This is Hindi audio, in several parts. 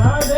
राधे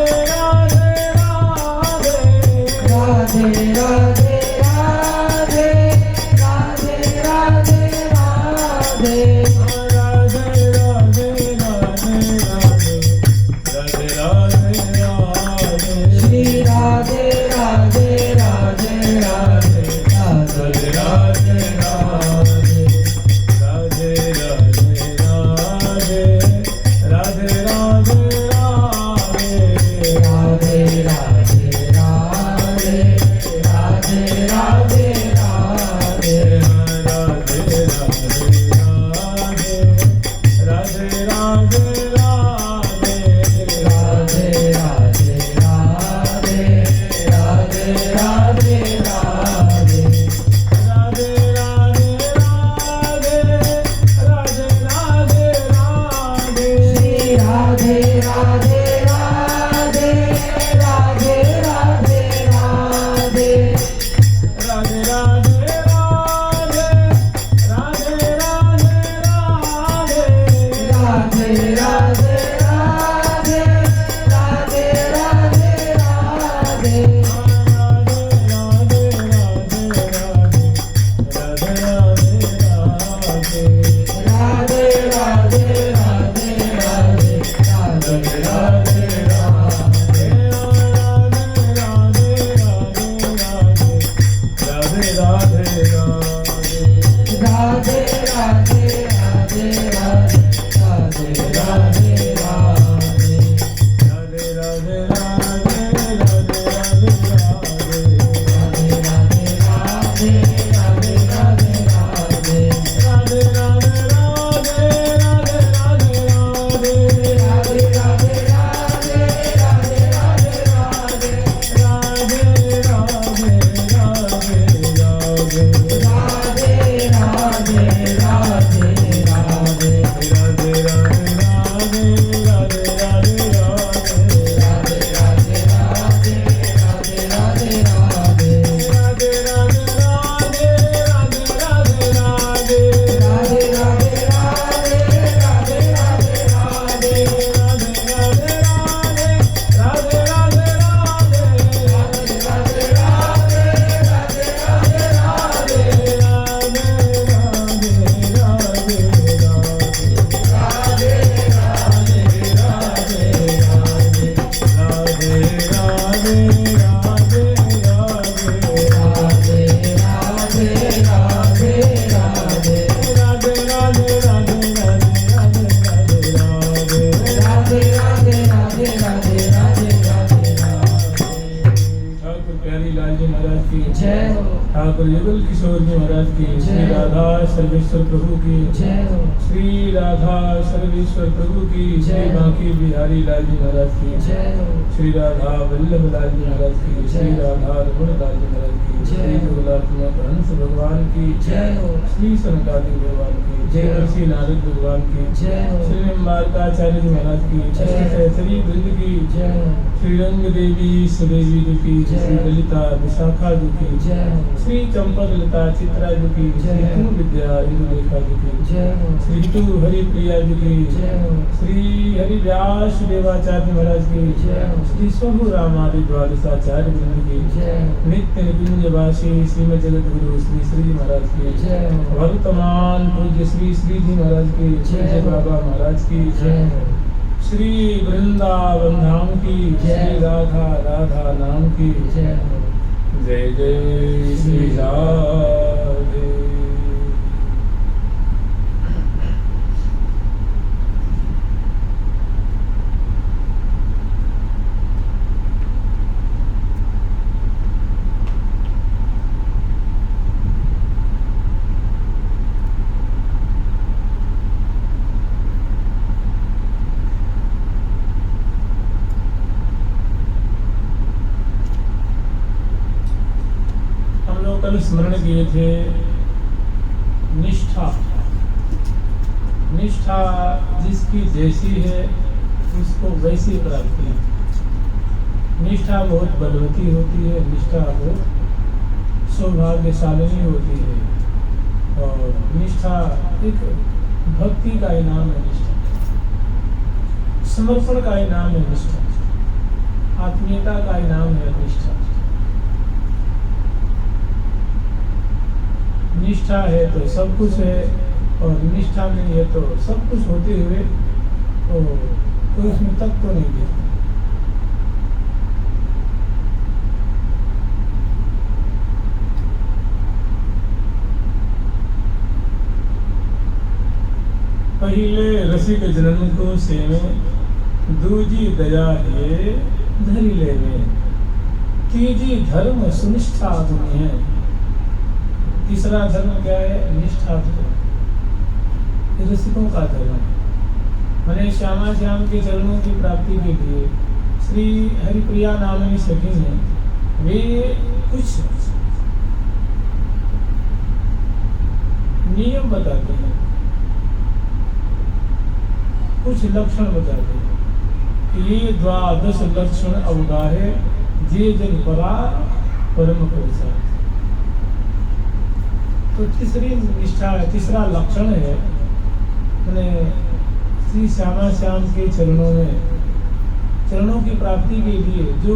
जय हो। ठाकुर युगल किशोर जी महाराज की, श्री राधा सर्वेश्वर प्रभु की जय हो। श्री राधा सर्वेश्वर प्रभु की, श्री बांके बिहारी लाल जी महाराज की जय हो। श्री राधा वल्लभ लाल जी महाराज की, श्री राधा रमण लाल जी महाराज की, श्री जगन्नाथ हंस भगवान की जय हो। श्री सनकादि भगवान की जय, श्री नारद भगवान की जय हो। श्री निम्बारकाचार्य जी महाराज की, श्री वृंद की जय हो। श्री रंग देवी सुदेवी जी की, श्री ललिता विशाखा जी की जय हो। श्री चंपक लता चित्रा जी की, श्री तु विद्या इंदुलेखा जी की जय हो। श्री तु हरि प्रिया जी की जय हो। श्री हरि व्यास देवाचार्य महाराज की जय हो। श्री स्वभु रामादि द्वादशाचार्य वृंद की जय हो। नित्य निकुंजवासी श्रीमद जगत गुरु श्री श्री जी महाराज की जय हो। वर्तमान पूज्य श्री श्री जी महाराज की, जय पूज्य बाबा महाराज की जय हो। श्री वृंदावन धाम की, श्री राधा राधा नाम की जय हो। जय जय श्री राधे। कल स्मरण किए थे निष्ठा। निष्ठा जिसकी जैसी है उसको वैसी प्राप्ति है। निष्ठा बहुत बलवती होती है, निष्ठा बहुत सौभाग्यशालिनी होती है और निष्ठा एक भक्ति का ही नाम है। निष्ठा समर्पण का ही नाम है। निष्ठा आत्मीयता का ही नाम है। निष्ठा निष्ठा है तो सब कुछ है और निष्ठा नहीं है तो सब कुछ होते हुए तो कोई उसमें तक तो नहीं दिखता। पहिले रसिक जनन को सेवे, दूजी दया है धरी लेवे, तीजी धर्म सुनिष्ठा तुम्हें है। तीसरा धर्म क्या है? निष्ठा धर्म। रसिकों का धर्म मैंने श्यामा श्याम के चरणों की प्राप्ति के लिए श्री हरिप्रिया नामनी सखी हैं, वे कुछ नियम बताते हैं, कुछ लक्षण बताते हैं कि ये 12 लक्षण अवगाहे जे जन परा परम पुरुषा। तो तीसरी निष्ठा है, तीसरा लक्षण है मैंने श्री श्यामा श्याम के चरणों की प्राप्ति के लिए जो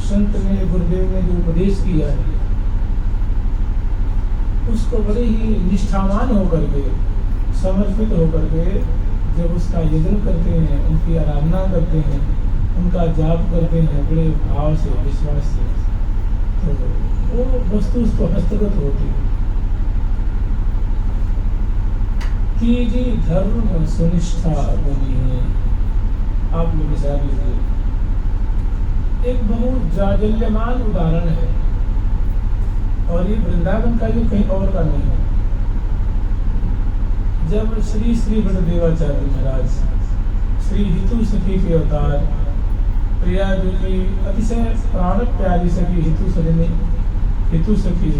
संत ने गुरुदेव ने जो उपदेश किया है उसको बड़े ही निष्ठावान होकर के, समर्पित होकर के जब उसका यजन करते हैं, उनकी आराधना करते हैं, उनका जाप करते हैं बड़े भाव से, विश्वास से, तो वो वस्तु उसको हस्तगत होती है। तीजी धर्म सुनिष्ठा बनी है। आप लोग विचार लीजिए, एक बहुत जाजल्यमान उदाहरण है और ये वृंदावन का जो कहीं और का नहीं है। जब श्री श्री बड़देवाचार्य महाराज श्री हितु सखी के अवतार प्रिया जी की अतिशय प्राण प्यारी सखी हितु सखी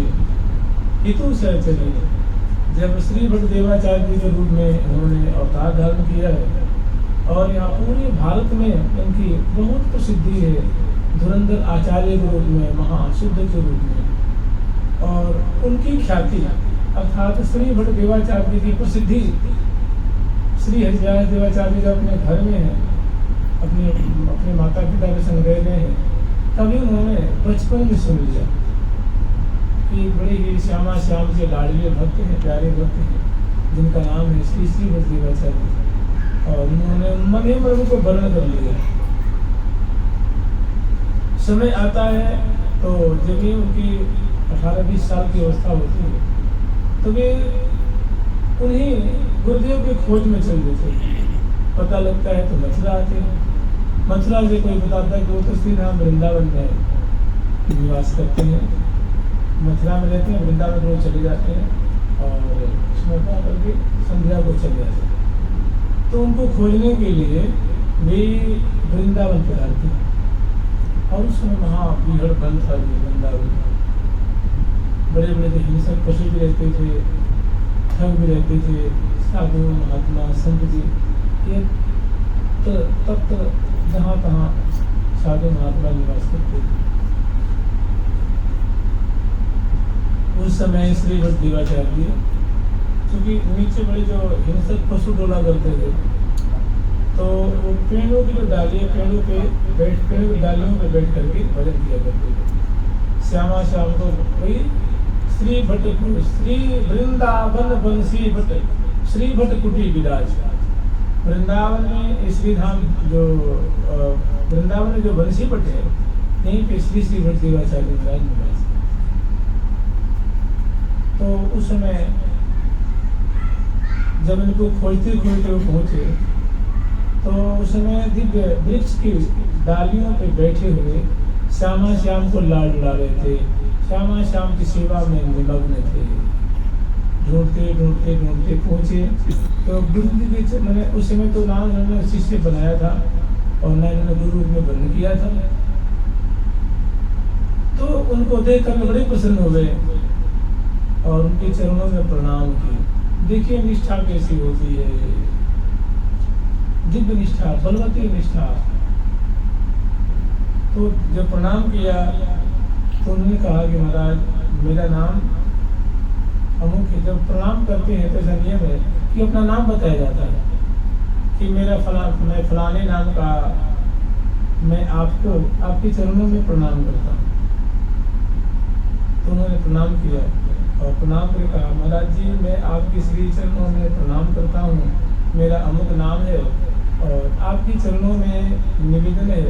हितु सहचरी जब श्री बड़देवाचार्य जी के रूप में उन्होंने अवतार धारण किया है और यहाँ पूरे भारत में उनकी बहुत प्रसिद्धि है, धुरंधर आचार्य के रूप में, महाशुद्ध के रूप में, और उनकी ख्याति अर्थात श्री बड़देवाचार्य जी की प्रसिद्धि श्री हरिव्यास देवाचार्य जी अपने घर में है, अपने माता पिता के संग रह रहे हैं, तभी उन्होंने बचपन में सुन लिया कि बड़े ही श्यामा श्याम के लाडले भक्त हैं, प्यारे भक्त हैं, जिनका नाम है श्री श्री बड़देवाचार्य, और उन्होंने मन मन को वर्ण कर लिया। समय आता है तो जब भी उनकी 18-20 साल की अवस्था होती है तो वे उन्हीं गुरुदेव के खोज में चल देते। पता लगता है तो मथुरा आते हैं, मथुरा से कोई बताता है कि वो तो श्री राम वृंदावन में निवास करते हैं। मथुरा में रहते हैं, वृंदावन रोज चले जाते हैं और स्मरण करके संध्या को चले जाते हैं। तो उनको खोजने के लिए वे वृंदावन पधारते हैं और उस समय वहाँ भीड़ बंद था वृंदावन। बड़े बड़े हिंसक पशु भी रहते थे, ठग भी रहते थे, साधु महात्मा संत जी, ये तब जहाँ तहाँ साधु महात्मा निवास करते थे। उस समय श्री भट्ट देवाचार्य क्योंकि नीचे बड़े जो हिंसक पशु डोला करते थे, तो वो पेड़ों की जो डालियाँ, पेड़ों की डालियों पे बैठ करके भजन किया करते थे। श्यामा श्याम को वही श्री भट्ट, श्री वृंदावन बंसी भट्ट, श्री भट्ट कुटी विराज। वृंदावन में श्रीधाम जो वृंदावन में जो बंसी भट्ट है, यहीं पे श्री श्री भट्ट देवाचार्य विराज निवास। तो उस समय जब इनको खोजते खोजते वो पहुंचे, तो उस समय दिव्य वृक्ष की डालियों पे बैठे हुए श्यामा श्याम को लाड ला रहे थे, श्यामा श्याम की सेवा में निमग्न थे। ढूंढते ढूंढते ढूंढते पहुंचे तो गुरु जी मैंने उस समय तो ना उन्होंने शिष्य बनाया था और ना इन्होंने गुरु रूप में वर्ण किया था। तो उनको देख कर बड़े प्रसन्न हो गए और उनके चरणों में प्रणाम किए। देखिए निष्ठा कैसी होती है, दिव्य निष्ठा, बलवती निष्ठा। तो जब प्रणाम किया तो उन्होंने कहा कि महाराज मेरा नाम अमुक है। जब प्रणाम करते हैं तो ऐसा नियम है कि अपना नाम बताया जाता है कि मैं फलाने नाम का, मैं आपको आपके चरणों में प्रणाम करता हूँ। तो उन्होंने प्रणाम किया और प्रणाम करके कहा महाराज जी मैं आपके श्री चरणों में प्रणाम करता हूँ, मेरा अमुक नाम है और आपके चरणों में निवेदन है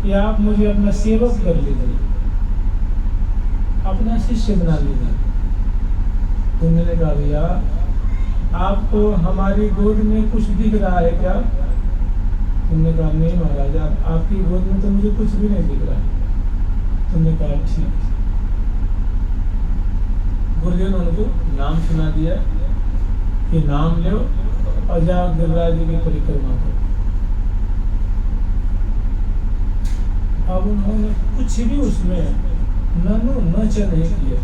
कि आप मुझे अपना सेवक कर लीजिए, अपना शिष्य बना लीजिए। उन्होंने कहा भैया आपको हमारी गोद में कुछ दिख रहा है क्या? उन्होंने कहा नहीं महाराज आपकी गोद में तो मुझे कुछ भी नहीं दिख रहा है। तुमने कहा ठीक। गुरुदेव ने उनको नाम सुना दिया कि नाम लो और जाओ गिरिराज जी की परिक्रमा करो। अब उन्होंने कुछ भी उसमें ननु नच नहीं किया।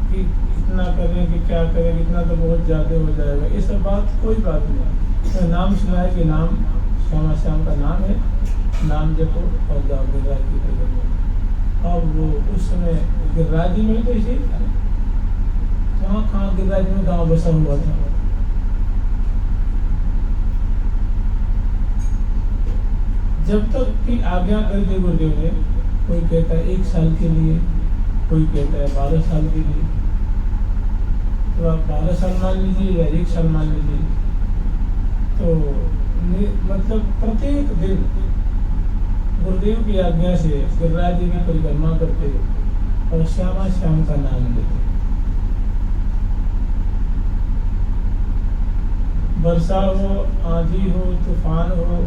कि इतना करें कि क्या करें, इतना तो बहुत ज्यादा हो जाएगा, ये सब बात कोई बात नहीं। तो नाम सुनाया कि नाम श्यामा श्याम का नाम है, नाम जपो और जाओ गिरिराज की परिक्रमा। अब वो उस समय गिरिराज जी में तो इसी कहाँ गिरिराज में गाँव बसा हुआ था। जब तक की आज्ञा कर दी गुरुदेव ने, कोई कहता है 1 साल के लिए, कोई कहता है 12 साल के लिए। तो आप 12 साल मान लीजिए या 1 साल मान लीजिए। तो मतलब प्रत्येक दिन गुरुदेव की आज्ञा से गिरिराज जी की परिक्रमा करते और श्यामा श्याम का नाम लेते। वर्षा हो, आंधी हो, तूफान हो,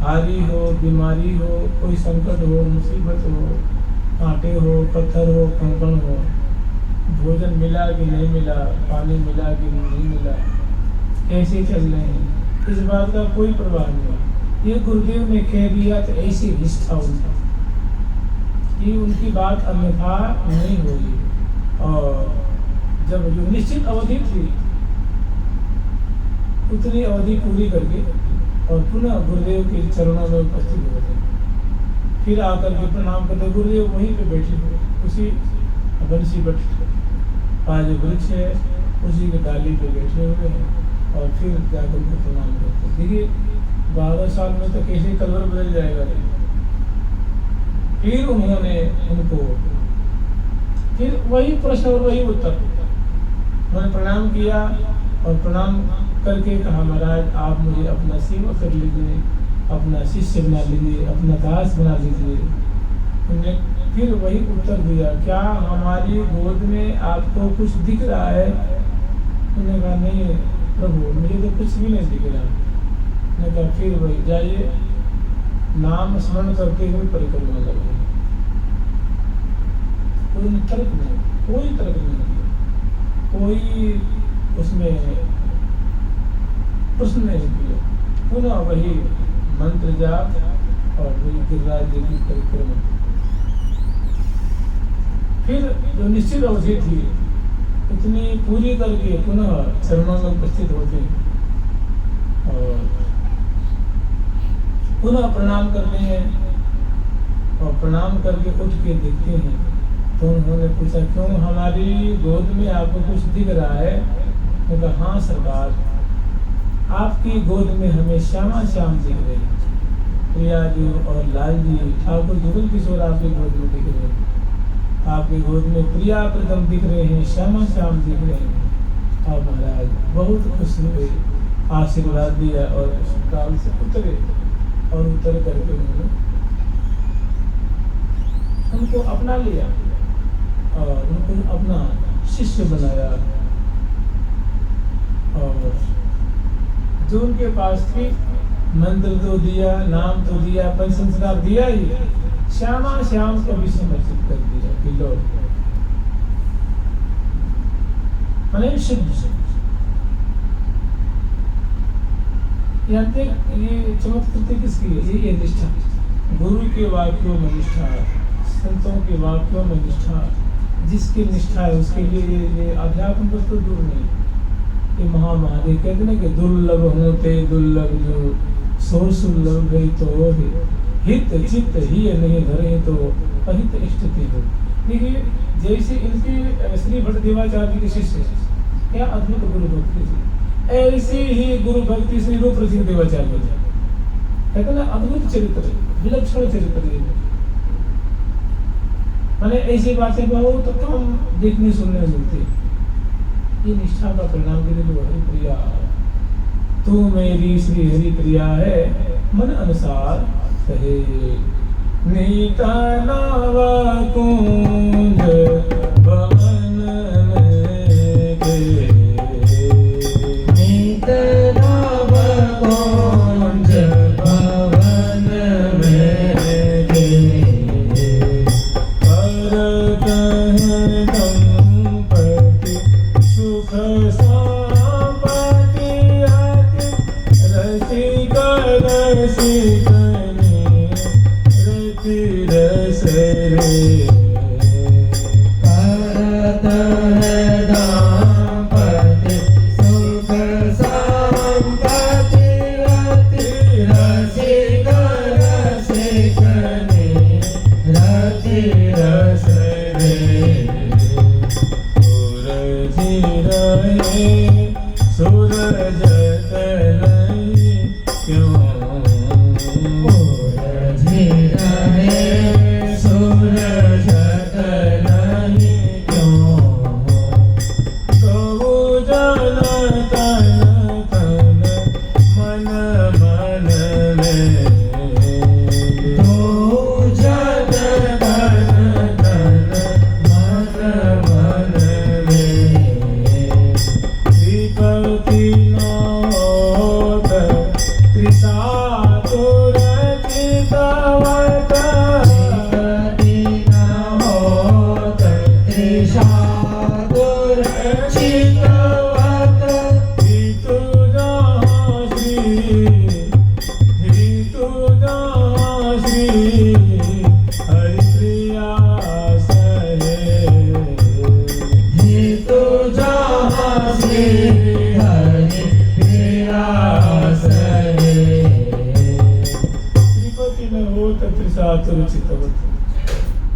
हारी हो, बीमारी हो, कोई संकट हो, मुसीबत हो, कांटे हो, पत्थर हो, कंकड़ हो, भोजन मिला कि नहीं मिला, पानी मिला कि नहीं मिला, कैसे चल रहे हैं, इस बात का कोई प्रभाव नहीं। ये गुरुदेव ने कह दिया तो ऐसी निष्ठा उनका कि उनकी बात अन्यथा नहीं होगी। और जब जो निश्चित अवधि थी उतनी अवधि पूरी करके और पुनः गुरुदेव के चरणों में उपस्थित होते, फिर आकर के प्रणाम करते। गुरुदेव वहीं पे बैठे हुए उसी बंसी भट्ट का जो वृक्ष है उसी के डाली पे बैठे हुए हैं और फिर जाकर के प्रणाम करते। देखिए 12 साल में तो कैसे कलर बदल जाएगा। फिर उन्होंने उनको फिर वही प्रश्न और वही उत्तर, उन्होंने प्रणाम किया और प्रणाम करके कहा महाराज आप मुझे अपना सेवा कर लीजिए, अपना शिष्य बना लीजिए, अपना दास बना लीजिए। उन्होंने फिर वही उत्तर दिया क्या हमारी गोद में आपको कुछ दिख रहा है? उन्होंने कहा नहीं प्रभु मुझे तो कुछ भी नहीं दिख रहा। उन्होंने कहा फिर वही जाइए नाम स्मरण करते हुए परिक्रमा कर रहे हैं। कोई तर्क नहीं, कोई तर्क नहीं किया, कोई उसमें प्रश्न नहीं किया। पुनः वही मंत्र जाप और वही गिरिराज जी की परिक्रमा। फिर जो निश्चित अवधि थी उतनी पूरी करके पुनः चरणों में उपस्थित होते हैं और पुनः प्रणाम करते हैं और प्रणाम करके उठ के देखते हैं। तो उन्होंने पूछा, क्यों हमारी गोद में आपको कुछ दिख रहा है? मैं कहा, हाँ सरकार, आपकी गोद में हमें श्यामा श्याम दिख रहे हैं। प्रिया जी और लाल जी, ठाकुर जुगल किशोर आपकी गोद में दिख रहे हैं। आपके गोद में प्रिया प्रथम दिख रहे हैं, श्यामा श्याम दिख रहे हैं। अब महाराज बहुत खुश हुए, आशीर्वाद दिया और काल से उतरे और उतर करके उन्होंने उनको अपना लिया और उनको अपना शिष्य बनाया। और जो उनके पास थी, मंत्र तो दिया, नाम तो दिया, पंचसंस्कार दिया ही, श्यामा श्याम को भी समर्पित कर दिया कि लो, मैंने शुद्ध। ये चमत्कृति किसकी है? ये निष्ठा, गुरु के वाक्यों में निष्ठा, संतों के वाक्यों में निष्ठा। जिसकी निष्ठा है उसके लिए ये अध्यात्म वस्तु दूर नहीं। ये महादेव कहते ना कि दुर्लभ होते दुर्लभ जो सो सुलभ है तो हित चित्त ही नहीं धरे तो अहित इष्टते हो। देखिए जैसे इनके श्री भट्ट देवाचार्य के शिष्य क्या अद्भुत गुरु भक्ति थी, ऐसी ही गुरु भक्ति श्री रूप सिंह देवाचार्य कहते ना अद्भुत चरित्र, विलक्षण चरित्र। मैंने ऐसी बातें बहुत कम देखने सुनने मिलती। ये निष्ठा का परिणाम के लिए हरि प्रिया, तू मेरी श्री हरि प्रिया है, मन अनुसार कहे। नीता नावा कुंज भवन में के, नीता नावा कुंज भवन में के, पर कहे दंपति सुख संपत्ति अति, रसिक रसिक रस रे, करत है दाम्पत्य सुख संपत्ति अति, रसिक रसिक रति रस रे। सूरज रहे क्यों,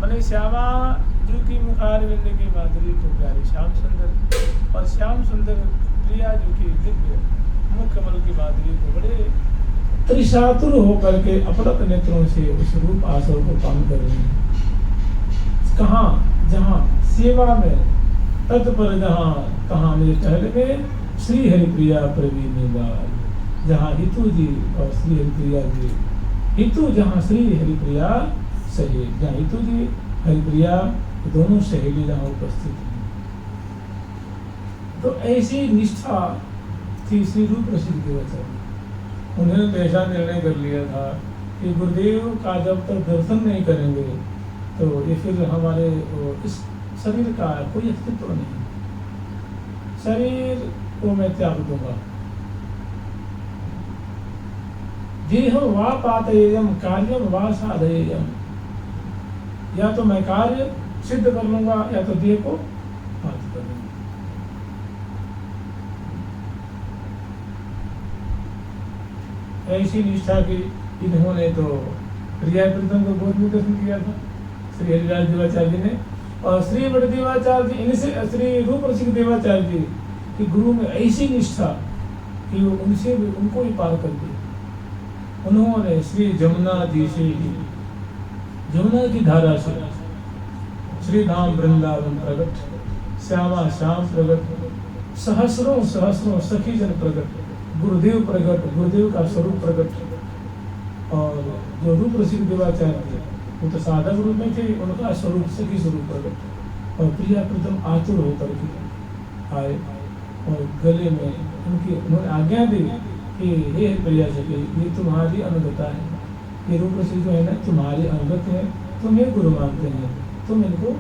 मैंने श्यामा जी की मुखारविंद की माधुरी को प्यारी श्याम सुंदर और श्याम सुंदर प्रिया जी की दिव्य मुख कमल की माधुरी को बड़े त्रिशातुर होकर के अपलक नेत्रों से उस रूप आसर को पान कर रहे हैं। कहाँ? जहाँ सेवा में तत्पर, जहाँ कहाँ मेरे टहल में श्री हरिप्रिया प्रवीण बाल, जहाँ हितू जी और श्री हरिप्रिया जी, हितू जहाँ श्री हरिप्रिया सहेली, जहाँ हितू जी हरिप्रिया दोनों सहेली जहाँ उपस्थित हैं। तो ऐसी निष्ठा थी श्री रूप प्रसिद्ध देवाचार्य। उन्होंने ऐसा निर्णय कर लिया था कि गुरुदेव का जब तक दर्शन नहीं करेंगे तो ये फिर हमारे इस शरीर का कोई अस्तित्व नहीं। शरीर को मैं त्याग दूंगा। देह वा पातयेयम कार्यम वा साधयेयम, या तो मैं कार्य सिद्ध कर लूंगा या तो देह को हाथ कर लूंगा। ऐसी निष्ठा की इन्होंने तो प्रिया प्रीतम को बहुत दर्शन किया था श्री हरिराज देवाचार्य जी ने। और श्री बड़ देवाचार्य जी इनसे श्री रूप रसिक देवाचार्य जी की गुरु में ऐसी निष्ठा कि वो उनसे भी उनको ही पार कर दिया। उन्होंने श्री जमुना जी से ही, जमुना की धारा से श्री धाम वृंदावन प्रगट, श्यामा श्याम प्रगट, सहस्रों सहस्रों सखी जन प्रगट, गुरुदेव प्रगट, गुरुदेव का स्वरूप प्रगट। और जो रूप रसिक देवाचार्य थे वो तो साधक रूप में थे, उनका स्वरूप सखी स्वरूप प्रगट। और प्रिया प्रीतम आतुर होकर के आए और गले में उन्होंने आज्ञा दी कि हे प्रिया सखी, ये तुम्हारी अनुगता है, ये रूप रसिक जो है ना तुम्हारी अनुगत है, तुम्हें गुरु मानते हैं, तुम इनको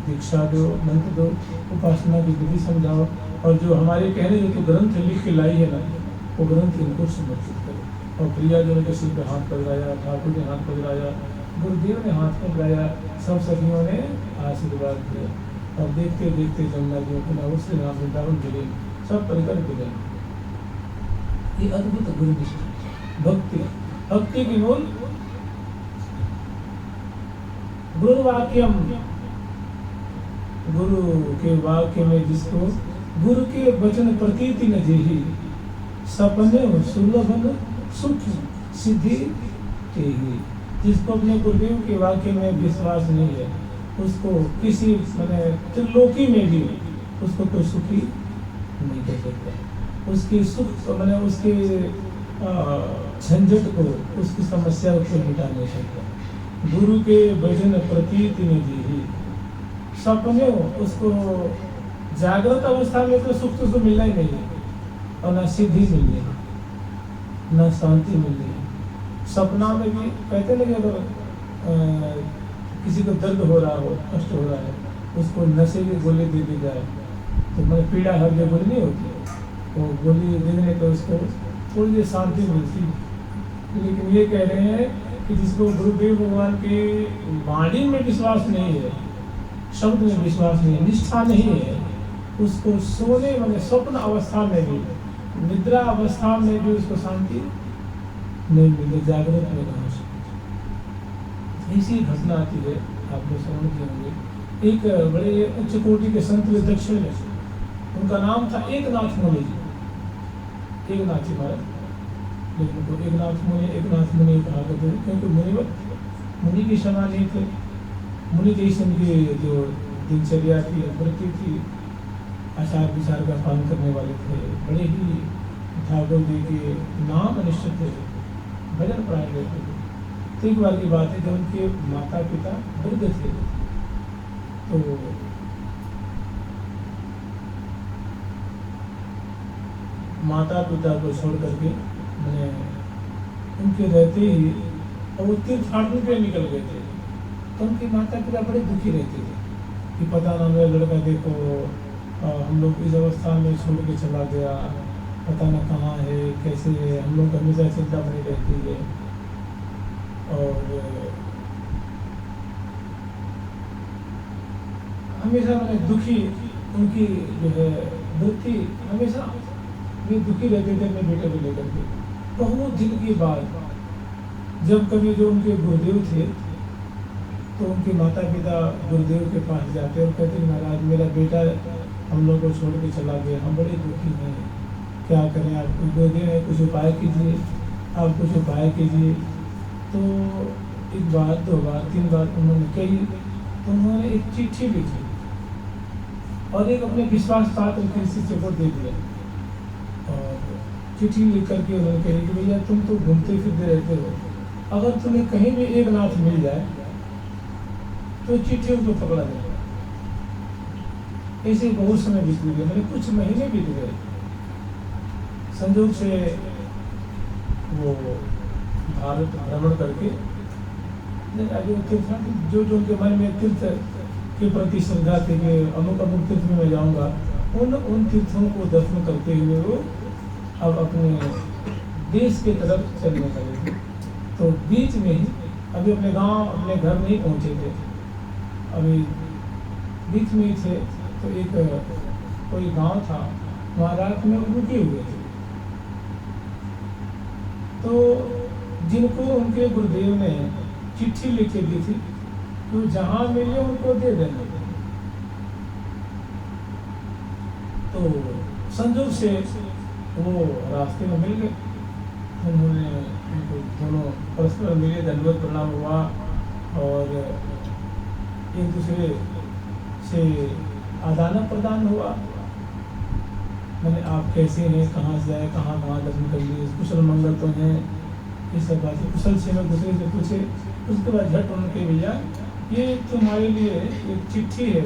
दीक्षा दो, मंत्र दो, उपासना की विधि समझाओ, और जो हमारे कहने जो तो ग्रंथ लिख के लाई है ना वो ग्रंथ इनको समर्पित करो। और प्रिया जो ने सिर पे हाथ पकड़ाया, ठाकुर ने हाथ पकड़ाया, गुरुदेव ने हाथ पकड़ाया, सब सखियों ने आशीर्वाद दिया। और देखते देखते जमुना जी अपना उससे नाम वृंदावन गिरे, सब परिकर गिरे। ये अद्भुत गुरु निष्ठा भक्ति, भक्ति की मूल गुरु वाक्यम, गुरु के वाक्य में जिसको गुरु के वचन प्रतीति न जेहि, सपने सुलभन सुख सिद्धि तेहि। जिसको अपने गुरुदेव के वाक्य में विश्वास नहीं है उसको किसी मैंने त्रिलोकी में भी उसको कोई सुखी नहीं कर सकता। उसकी सुख मैंने उसके झंझट को, उसकी समस्या को मिटा नहीं सकता। गुरु के भजन प्रतीति में भी सपने उसको जागृत अवस्था में तो सुख तो मिलना ही नहीं है, और ना सिद्धि मिल रही, ना शांति मिल रही। सपना में भी कहते नहीं, अगर किसी को दर्द हो रहा हो, कष्ट हो रहा है, उसको नशे की गोली दे दी जाए तो मैंने पीड़ा हर जगह गोली नहीं होती, वो गोली देने पर उसको थोड़ी देर शांति मिलती है। लेकिन ये कह रहे हैं कि जिसको गुरुदेव भगवान के वाणी में विश्वास नहीं है, शब्द में विश्वास नहीं है, निष्ठा नहीं है, उसको सोने मैंने स्वप्न अवस्था में भी, निद्रा अवस्था में भी उसको शांति नहीं मिलती, जागृत में कहा। ऐसी घटना आती है, आपने श्रवण किए होंगे। एक बड़े उच्च कोटि के संत दक्षिण है, उनका नाम था एकनाथ मुनि जी। एकनाथ जी महाराज, लेकिन उनको एकनाथ मुनि कहा करते थे, क्योंकि मुनि की समान नहीं थे। मुनि जैसे उनकी जो दिनचर्या थी, वृत्ति थी, आचार विचार का पालन करने वाले थे, बड़े ही ठाकुर जी के नाम अनिश्चित थे, भजन प्राण रहते थे। तो एक बार की बात है, जब उनके माता पिता वृद्ध थे तो माता पिता को छोड़ करके मैंने उनके रहते ही और वो तीर्थाटन पे निकल गए थे। तो उनके माता पिता बड़े दुखी रहते थे कि पता ना मेरा लड़का देखो हम लोग इस अवस्था में छोड़ के चला गया, पता ना कहाँ है, कैसे है, हम लोग हमेशा चिंता बनी रहती है। और हमेशा मैंने दुखी, उनकी जो है वृत्ति हमेशा वे दुखी रहते थे अपने बेटे को लेकर के। बहुत दिन के बाद जब कभी जो उनके गुरुदेव थे तो उनके माता पिता गुरुदेव के पास जाते और कहते महाराज मेरा बेटा हम लोग को छोड़ के चला गया, हम बड़े दुखी हैं, क्या करें, आप गुरुदेव है कुछ उपाय कीजिए, आप कुछ उपाय कीजिए। तो एक बार, दो बार, तीन बार उन्होंने कही, तो उन्होंने एक चिट्ठी लिखी और एक अपने विश्वास पात्र के शिष्य को दे दिया। और चिट्ठी लिख करके उन्होंने कही कि भैया तुम तो घूमते फिरते रहते हो, अगर तुम्हें कहीं भी एक नाथ मिल जाए तो चिट्ठी उनको पकड़ा जाए। ऐसे बहुत समय बीत गए, मैंने कुछ महीने बीत गए। संजोग से वो भारत भ्रमण करके आगे तीर्थ जो जो उनके मन में तीर्थ के प्रति श्रद्धा थी कि अमुक अमुक तीर्थ में मैं जाऊँगा, उन तीर्थों को दर्शन करते हुए वो अब अपने देश के तरफ चलने लगे थे। तो बीच में ही अभी अपने गांव अपने घर नहीं पहुंचे थे, अभी बीच में ही थे। तो एक कोई गांव था, वहाँ रात में रुके हुए थे। तो जिनको उनके गुरुदेव ने चिट्ठी लिख के दी थी तो जहाँ मिले उनको दे देना। तो संजोग से वो रास्ते में मिल गए। उन्होंने उनको दोनों परस्पर मिले, दंडवत प्रणाम हुआ और एक दूसरे से आदान प्रदान हुआ। मैंने आप कैसे हैं, कहाँ से आए, कहाँ कहाँ दर्शन कर लिए, कुशल मंगल तो हैं, ये सब बातें कुशल से मैं दूसरे से पूछे। उसके बाद झट उनके भैया ये तुम्हारे लिए एक चिट्ठी है,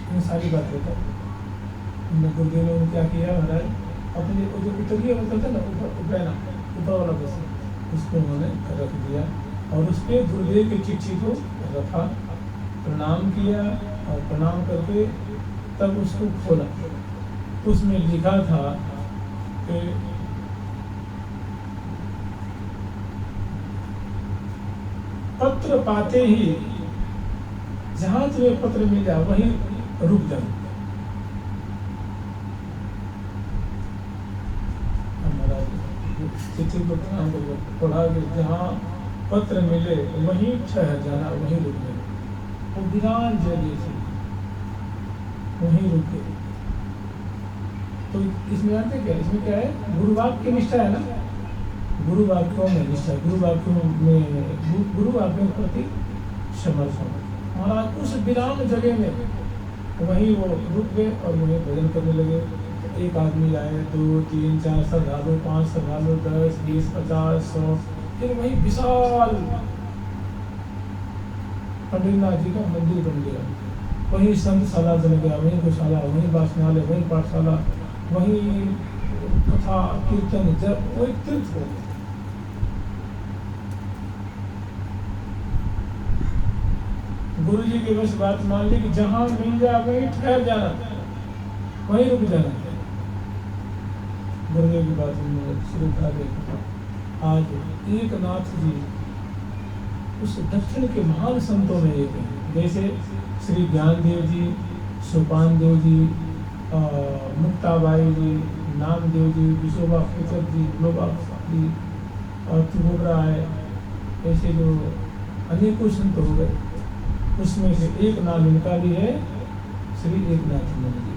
ये सारी बात बता। गुरुदेव ने क्या किया महाराज, अपने जो उतरिए होता ना ऊपर वाला बस उसको उन्होंने रख दिया और उस पर गुरुदेव की चिट्ठी को रखा, प्रणाम किया और प्रणाम करके तब उसको खोला। उसमें लिखा था कि पत्र पाते ही जहां तुम्हें पत्र मिला वहीं रुक जाओ। चिट्ठी को प्रणाम करके पढ़ा कि जहाँ पत्र मिले वहीं ठहर जाना, वहीं रुक जाना। वो वीरान जगह थी, वहीं रुक गए। तो इसमें आते क्या, इसमें क्या है, गुरु वाक्य की निष्ठा है ना, गुरु वाक्यों में निष्ठा, गुरु वाक्यों के प्रति समर्पण। महाराज उस विराम जगह में वहीं वो रुक गए और वहीं भजन करने लगे। एक आदमी आए, 2, 3, 4 श्रद्धालु, 5 श्रद्धालु, 10, 20, 50, 100, फिर वही विशाल पंडितनाथ जी का मंदिर बन गया। वहीं संतशाला बन गया, वहीं गौशाला, वहीं वाचनालय, वहीं पाठशाला, वहीं कथा कीर्तन, जब वही तीर्थ हो। गुरु जी की बस बात मान ली कि जहां मिल जाए वहीं ठहर जाना, वहीं रुक जाना। गुरुदेव की बात शुरू कर दे। आज एक नाथ जी उस दक्षिण के महान संतों में एक है, जैसे श्री ज्ञानदेव जी, सोपान देव जी, मुक्ताबाई जी, नामदेव जी, विशोबा खेचर जी, लोबा जी और तुगोबरा है। ऐसे जो अनेकों संत हो गए, उसमें से एक नाम इनका भी है, श्री एकनाथ जी।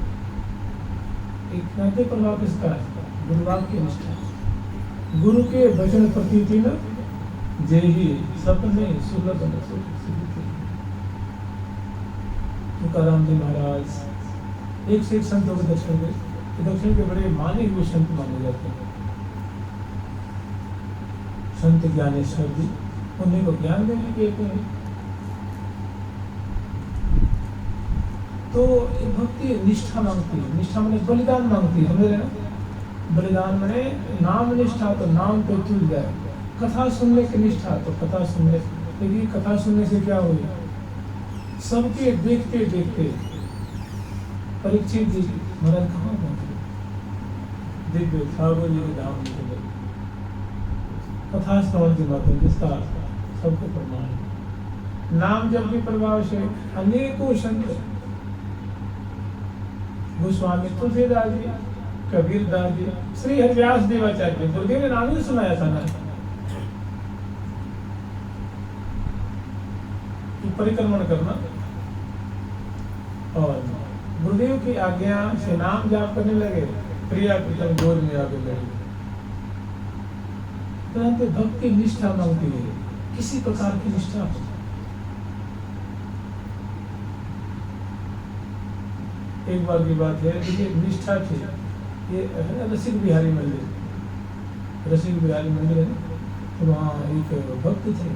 एकनाथ प्रभाव किसका है, गुरुवाक की निष्ठा। गुरु के वचन प्रतीति न जेहि सपने सुलभ न तुकाराम जी महाराज एक से एक संतों के दर्शन के दक्षिण के बड़े माने हुए संत माने जाते हैं। संत ज्ञानेश्वर जी, उन्हीं को ज्ञान देने कहते हैं। तो भक्ति निष्ठा मांगती है, निष्ठा मैंने बलिदान मांगती है, समझ रहे ना। बलिदान मैंने नाम निष्ठा, तो नाम पे तुल जाए। कथा सुनने की निष्ठा, तो कथा सुनने, लेकिन कथा सुनने से क्या हुई, सबके देखते देखते परीक्षित जी महाराज कहाँ पहुंचे, दिव्य ठाकुर जी के धाम निकले। कथा श्रवण के माध्यम जिसका सबको प्रमाण। नाम जब भी प्रभाव से अनेकों संत, गोस्वामी तुलसीदास जी, कबीर दास जी, श्री हरिव्यास देवाचार्य, गुरुदेव ने नाम ही सुनाया था ना, परिक्रमण करना। और गुरुदेव की आज्ञा से नाम जाप करने लगे, प्रिया प्रीतम गोद में आगे लगे। तो भक्ति निष्ठा मांगती है, किसी प्रकार की निष्ठा। एक बार की बात है, देखिए निष्ठा थी, ये है ना रसिक बिहारी मंदिर, रसिक बिहारी मंदिर है, तो वहाँ एक भक्त थे,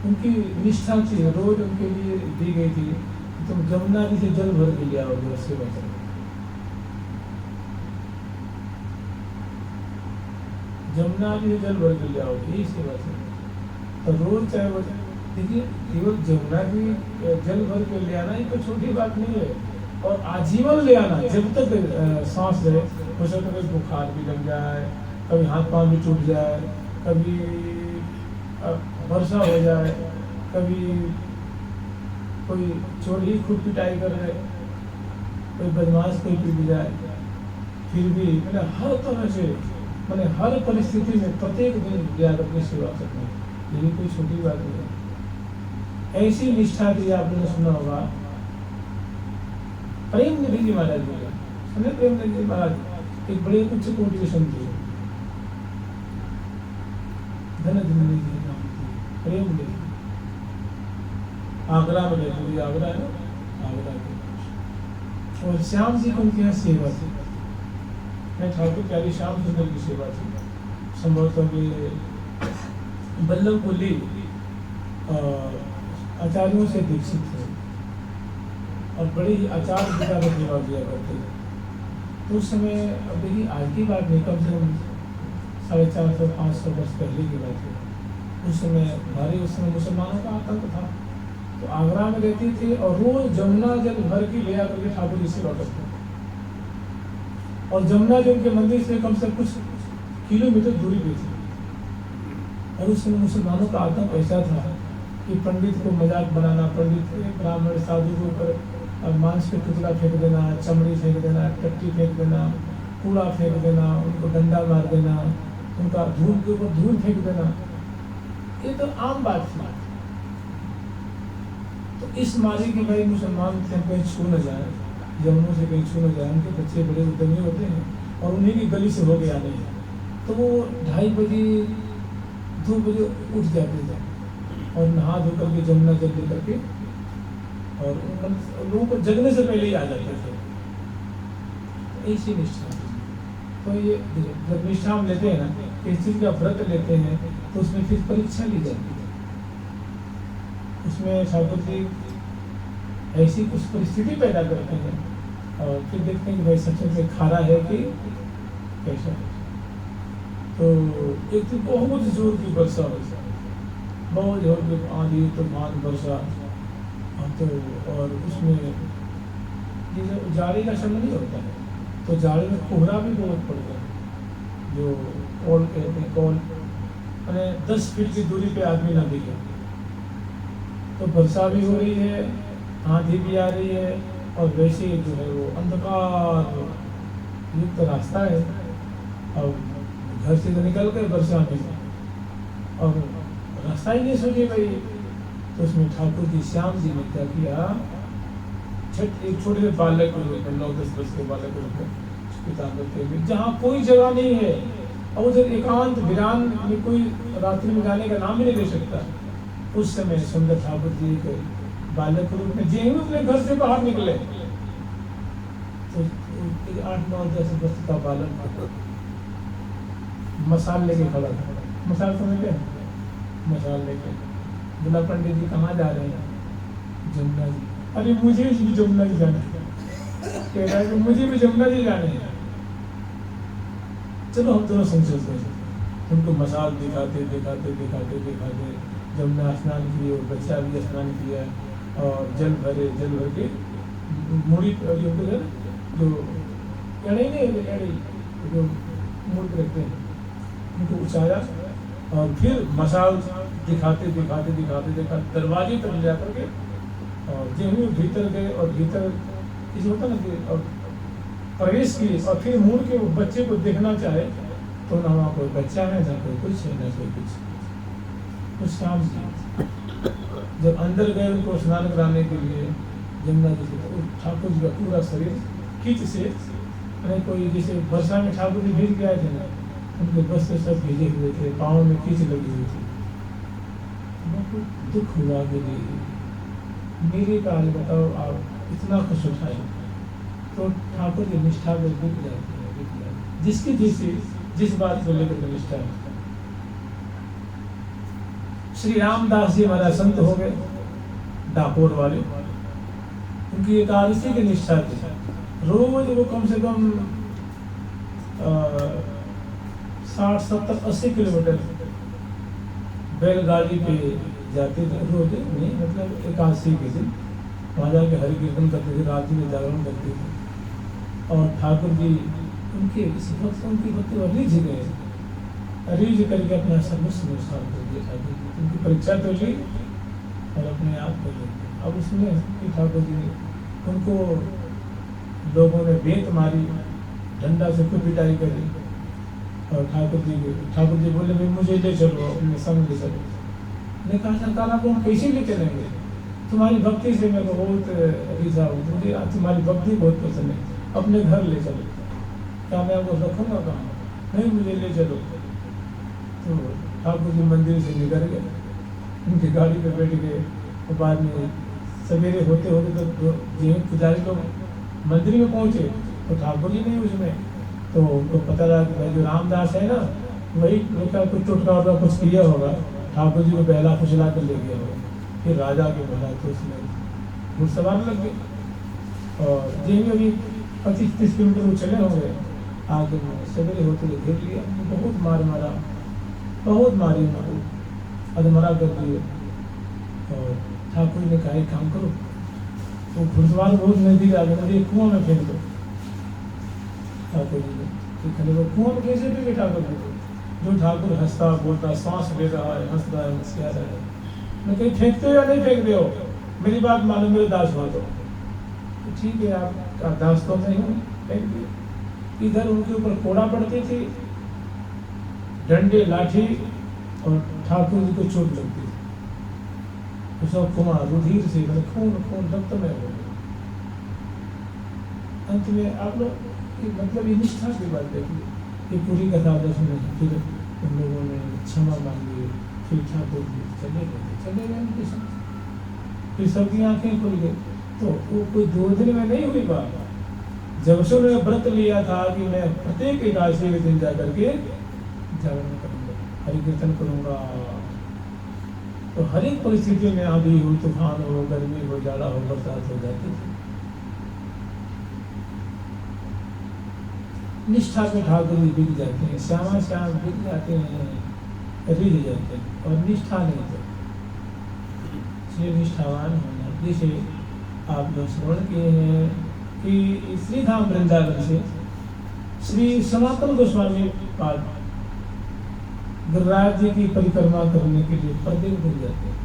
उनकी निष्ठा थी, रोज उनके लिए दी गई थी, तुम जमुना जी से जल भर के लिया होगा सेवा कर। जमुना भी जल भर के ले आओ, यही सेवा है। तो रोज चाहे वो, देखिए केवल जमुना की जल भर के ले आना ये कोई छोटी बात नहीं है, और आजीवन ले आना जब तक सांस रहे। हो सकता है बुखार भी लग जाए, कभी हाथ पांव भी टूट जाए, कभी वर्षा हो जाए, कभी कोई चोर ही खूब पिटाई कर रहे, कोई बदमाश कोई पीट जाए, फिर भी मैंने हर तरह से, मैंने हर परिस्थिति में प्रत्येक दिन याद अपनी सेवा करना, ये कोई छोटी बात नहीं है। ऐसी निष्ठा थी, आपने सुना होगा प्रेम निधि जी महाराज बोले, सुने प्रेम निधि जी महाराज एक बड़े उच्च कोटि के संत थे, धन निधि जी नाम थी, प्रेम निधि, आगरा में रहती थी, आगरा है आगरा के, और श्याम जी को उनके यहाँ सेवा थी, ठाकुर प्यारी श्याम सुंदर की सेवा थी। संभवतः वे बल्लभ कुली आचार्यों से दीक्षित थे और बड़े ही आचार्य पिता का सेवा किया करते थे। तो उस समय, अब देखिए आज की बात नहीं, कम से कम 450-500 वर्ष पहले की बात है। उस समय भारी, उस समय मुसलमानों का आतंक था, तो आगरा में रहती थी और रोज जमुना जल भर के ले आकर के ठाकुर जी सेवा करते थे। और जमुना जल के मंदिर से कम से कुछ किलोमीटर दूरी पे थी। और उस समय मुसलमानों का आतंक ऐसा था कि पंडित को मजाक बनाना, पंडित ब्राह्मण साधु के ऊपर मांस के टुकड़ा फेंक देना, चमड़ी फेंक देना, टट्टी फेंक देना, कूड़ा फेंक देना, उनको डंडा मार देना, उनका धूल के ऊपर धूल फेंक देना, ये तो आम बात थी। तो इस मारे कि भाई मुसलमान कहीं छू न जाए, जमुनों से कहीं छू न जाए, उनके बच्चे बड़े उद्यमी होते हैं और उन्हीं की गली से हो गया नहीं, तो वो 2:30 बजे 2 बजे उठ जाते थे और नहा धो करके जमुना जल ले करके, और लोगों को जगने से पहले ही आ जाते थे। ऐसी निष्ठा। तो ये जब निष्ठा हम लेते हैं ना, किस चीज़ का व्रत लेते हैं, तो उसमें फिर परीक्षा ली जाती है। उसमें ठाकुर जी ऐसी कुछ परिस्थिति पैदा करते हैं और फिर देखते हैं कि भाई सच में खारा है कि कैसा है। तो एक दिन बहुत जोर की वर्षा हो, बहुत जोर की आंधी तूफान वर्षा, तो और उसमें जैसे जाड़ी का समय नहीं होता है, तो जाड़ी में कोहरा भी बहुत पड़ता है, जो कॉल कहते हैं, कॉल मैंने 10 फीट की दूरी पे आदमी ना दिखे। तो वर्षा भी हो रही है, आंधी भी आ रही है, और वैसे जो है वो अंधकार युक्त रास्ता है, और घर से तो निकल गए वर्षा में और रास्ता ही नहीं सोचे भाई। तो उसमें ठाकुर जी श्याम जी ने क्या किया, एक छोटे से बालक को 9-10 वर्ष के बालक को पिता करते हुए, जहाँ कोई जगह नहीं है और उधर एकांत वीरान में कोई रात्रि में जाने का नाम ही नहीं ले सकता, उस समय सुंदर ठाकुर जी के बालक के रूप में जी अपने घर से बाहर निकले। तो 8-9-10 वर्ष का बालक मसाल लेके खड़ा था, मसाल समझते हैं, मसाल लेके बोला पंडित जी कहाँ जा रहे हैं? जमुना जी। अरे मुझे भी जमुना जी जाना है, कह रहा है कि मुझे भी जमुना जी जाने हैं, चलो हम दोनों संग चलते हैं। उनको मसाल दिखाते दिखाते दिखाते दिखाते जमुना स्नान किए और बच्चा भी स्नान किया और जल भर के मुड़ी जो एड़े नहीं एड़े जो मुड़ रखते हैं उनको उछाया और फिर मसाल दिखाते दिखाते दिखाते दिखाते दरवाजे तक ले जा करके, और जब भी भीतर गए और भीतर इस होता ना कि और प्रवेश किए और फिर मुड़ के वो बच्चे को देखना चाहे तो ना वहाँ कोई बच्चा है, ना कोई कुछ है, ना कोई कुछ। तो शाम जब अंदर गए उनको स्नान कराने के लिए जमुना जी से, तो ठाकुर जी का पूरा शरीर खींच से, कोई जैसे वर्षा में ठाकुर जी भीग गए थे ना, उनके वस्त्र सब भीगे हुए थे, पाँव में खींच लगी हुई थी। दुख हुआ कि मेरे काल बताओ आप इतना खुश उठाए, तो ठाकुर की निष्ठा को दिख जाती है, जिसकी जिस बात को लेकर निष्ठा है। श्री रामदास जी महाराज संत हो गए, डाकोर वाले, उनकी एकादशी की निष्ठा थी। रोज वो कम से कम 60-70-80 किलोमीटर बैलगाड़ी पे जाते थे रोज, नहीं मतलब एकादशी के दिन वहाँ जाके हरि कीर्तन करते थे, रात में जागरण करते थे। और ठाकुर जी उनके इस भक्त उनकी भक्ति और रिझ गए, रिझ करके अपना सर्वस्व नुकसान कर दिया ठाकुर जी। उनकी परीक्षा तो ली और अपने आप को ले। अब उसमें कि ठाकुर जी उनको लोगों ने बेत मारी, डंडा से खूब पिटाई करी, और ठाकुर जी बोले भाई मुझे ले चलो, अपने संग ले चलो। मैंने कहा सरकार आपको हम कैसे ले चलेंगे, तुम्हारी भक्ति से मेरे को बहुत रिझा हो, मुझे तुम्हारी भक्ति बहुत पसंद है, अपने घर ले चलो। क्या मैं आपको रखूँगा कहाँ, नहीं मुझे ले चलो। तो ठाकुर जी मंदिर से निकल गए, उनकी गाड़ी पे बैठ गए। और बाद में सवेरे होते होते तो पुजारी लोग मंदिर में पहुँचे तो ठाकुर जी नहीं उसमें। तो उनको पता लगा कि भाई जो रामदास है ना, वही लोग का कुछ टुटका वटका कुछ किया होगा, ठाकुर जी को बहला फुसला कर ले गया होगा। फिर राजा के बोला तो उसमें घुड़सवार लग गए और जिन अभी 25-30 किलोमीटर वो चले होंगे, आगे सवेरे होते हुए घेर लिया, बहुत मारा, बहुत मारी मारो, अधमरा कर दिए। और ठाकुर ने कहा एक काम करो, तो घुड़सवार बहुत नजदीक आ गए, मुझे कुआं में फेंक दो। ठाकुर जी ने वो कुआं में कैसे फेंके ठाकुर जी को, जो ठाकुर हंसता बोलता सांस ले रहा है, हंस रहा है, मुस्कुरा रहा है। मैं कहीं फेंकते हो या नहीं फेंक रहे हो, मेरी बात मानो, मेरे दास हो तो ठीक है, आप दास तो नहीं हो, फेंक दिए। इधर उनके ऊपर कोड़ा पड़ती थी, डंडे लाठी, और ठाकुर जी को चोट लगती थी। सब कुमार रुधिर से खून रक्त में हो गया। अंत में आप लोग मतलब ये निष्ठा की बात देखिए, ये पूरी कथा सुने, फिर उन लोगों ने क्षमा मांगी, फिर ठाकुर जी चले गए उनके साथ। फिर सबकी आंखें खुल गई। तो वो कोई 2 दिन में नहीं हुई बात। जब से उन्होंने व्रत लिया था कि मैं प्रत्येक एकादशी के दिन जाकर के जागरण करूंगा, हरि कीर्तन करूंगा, तो हर एक परिस्थिति में आंधी हो, तूफान हो, गर्मी हो, जाड़ा हो, बरसात हो जाती थी। निष्ठा में ठाकुर जी बिक जाते हैं, श्यामा श्याम बिक जाते हैं, रिझ जाते हैं, और निष्ठा नहीं तो इसलिए निष्ठावान होना। जैसे आप लोग श्रवण किए हैं कि श्रीधाम वृंदावन से श्री सनातन गोस्वामी पाद गिरिराज जी की परिक्रमा करने के लिए प्रत्येक दिन जाते हैं।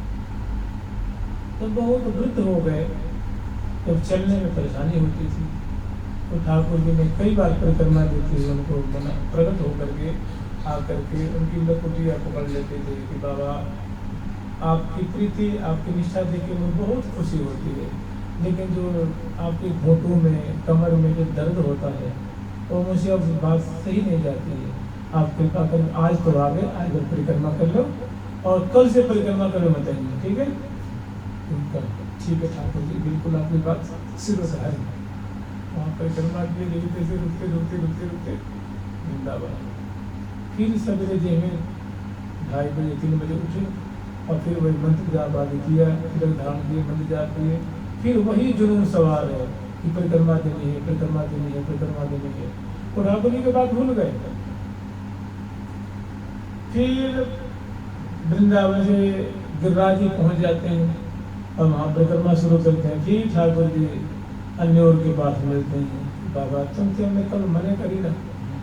तो बहुत वृद्ध हो गए, जब चलने में परेशानी होती थी तो ठाकुर जी ने कई बार परिक्रमा दी थी, उनको प्रकट होकर के आकर के उनकी लकुटियाँ पकड़ लेते थे कि बाबा आपकी प्रीति, आपकी निष्ठा देख के मुझे बहुत खुशी होती है, लेकिन जो आपके घोटों में, कमर में जो दर्द होता है वो मुझे अब बात सही नहीं जाती है। आप कृपा कर, आज तो आ गए, आज परिक्रमा कर लो और कल से परिक्रमा करो मत आइए, ठीक है? ठीक है ठाकुर जी, बिल्कुल आपकी बात सिर उतारी। वहाँ परिक्रमा के लिए से रुकते वृंदावन। फिर सवेरे जे में 2:30 बजे 3 बजे उठे और फिर वही मंत्र जाप आदि किया, फिर धारण किए, मंत्र जाप किए, फिर वही जुनून सवार है कि परिक्रमा देनी है, परिक्रमा देनी है, परिक्रमा देनी है। और ठाकुर जी के बाद भूल गए। फिर वृंदावन से गिरिराज जी पहुँच जाते हैं और वहाँ परिक्रमा शुरू करते हैं। फिर ठाकुर जी अन्य और के पास मिलते हैं, बाबा तुमसे हमने कल मने करी ना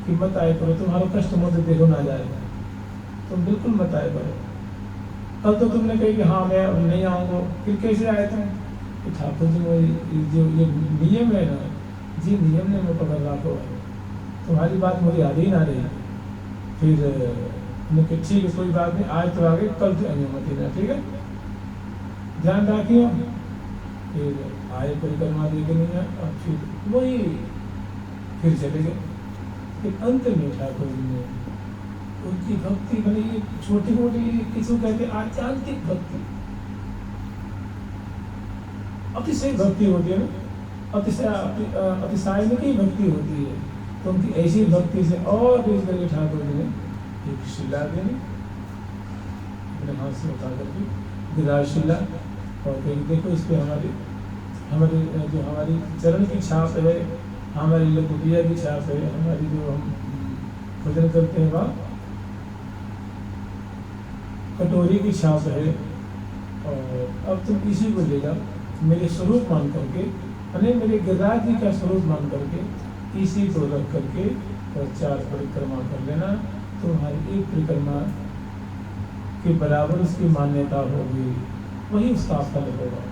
कि मत आए करो, तुम्हारा कष्ट मुझे देखो ना जाएगा, तुम बिल्कुल मत आए करो। कल तो तुमने कही कि हाँ मैं नहीं आऊँगा, फिर कैसे आए तुम? कि ठाकुर जी जो ये नियम है ना जी, नियम ने मैं पकड़ रखो है, तुम्हारी बात मुझे याद ही ना रही। फिर मुझे ठीक है कोई बात नहीं, आज तो आगे कल तो अनुमति ना, ठीक है ध्यान रखिए। फिर आए परिक्रमा दे के नहीं आए और फिर वही फिर चले गए। फिर अंत में ठाकुर जी ने उनकी भक्ति बनी, छोटी मोटी किसी कहते आध्यात्मिक भक्ति, अतिशय भक्ति होती है ना, अतिशायनिकी भक्ति होती है। तो उनकी ऐसी भक्ति से और करके ठाकुर जी ने एक शिला देनी अपने हाथ से उठा करके, गिरिराज शिला, और कहीं देखो इस पर हमारी जो हमारी चरण की छाप है, हमारी लकुटिया की छाप है, हमारी जो हम भजन करते हैं वहाँ कटोरी की छाप है, और अब तुम इसी को ले जाओ, मेरे स्वरूप मान करके, यानी मेरे गिरिराज जी का स्वरूप मान करके इसी को रख करके और 4 परिक्रमा कर लेना। तुम्हारी एक परिक्रमा के बराबर उसकी मान्यता होगी, वही उसका फल होगा।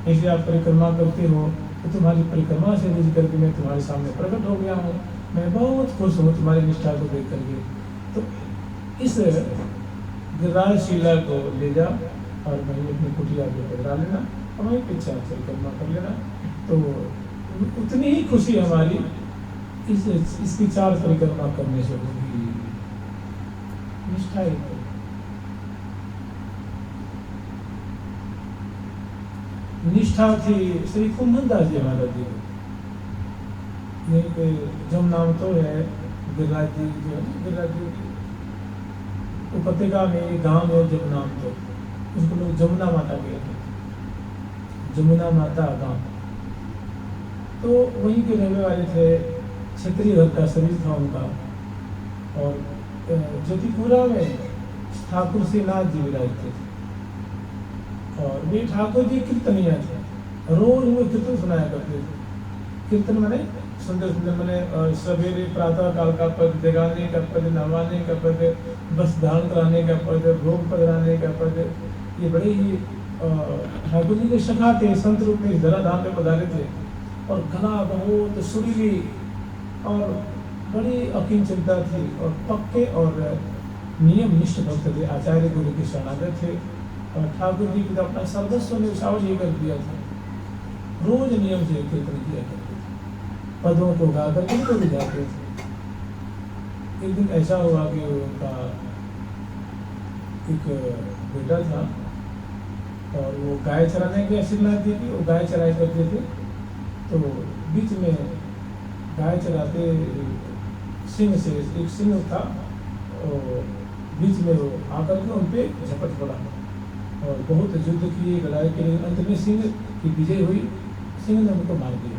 ऐसे आप परिक्रमा करते हो तो तुम्हारी परिक्रमा से रुझ करके मैं तुम्हारे सामने प्रकट हो गया हूँ, मैं बहुत खुश हूँ तुम्हारी निष्ठा को देख करके। तो इस गिरिराज शिला को ले जाओ और वहीं अपनी कुटिया पे पधरा लेना और वहीं पे 4 परिक्रमा कर लेना। तो उतनी ही खुशी हमारी इसकी 4 परिक्रमा करने से होगी। निष्ठा ही तो। निष्ठा थी श्री कुंभनदास जी महाराज जी को। यहीं पे जमुना तो है गिरिराज जी जो है, गिरिराज जी उपत्यका में एक गाँव है जमुना, तो उसको लोग जमुना माता कहते हैं, जमुना माता गाँव। तो वहीं के रहने वाले थे, क्षत्रिय घर का शरीर था उनका। और ज्योतिपुरा में ठाकुर श्रीनाथ जी विराजते थे, और वे ठाकुर जी कीर्तनिया थे, रोज वो कीर्तन सुनाया करते थे। कीर्तन माने सुंदर सुंदर, मैंने सवेरे प्रातः काल का पद, जगाने का पद, नहवाने का पद, बस धारण कराने का पद, भोग पधराने का पद, ये बड़े ही ठाकुर जी के सखा थे, संत रूप में जलाधाम में पधारे थे। और गला बहुत सुरीली और बड़ी अकिंचनता थी, और पक्के और नियम निष्ठ भक्त थे, आचार्य गुरु के शरणागत थे। और ठाकुर जी की अपना सर्वस्व न्यौछावर ये कर दिया था, रोज नियम से कीर्तन किया करते थे, पदों को गा कर उनको भी जाते थे। एक दिन ऐसा हुआ कि उनका एक बेटा था, और वो गाय चराने गया श्रीनाथ जी की, वो गाय चराया करते थे। तो बीच में गाय चराते सिंह से एक सिंह था, और बीच में वो आकर के उन पे झपट पड़ा, और बहुत युद्ध किए, लड़ाई के लिए अंत में सिंह की विजय हुई, सिंह ने उनको मार दिया।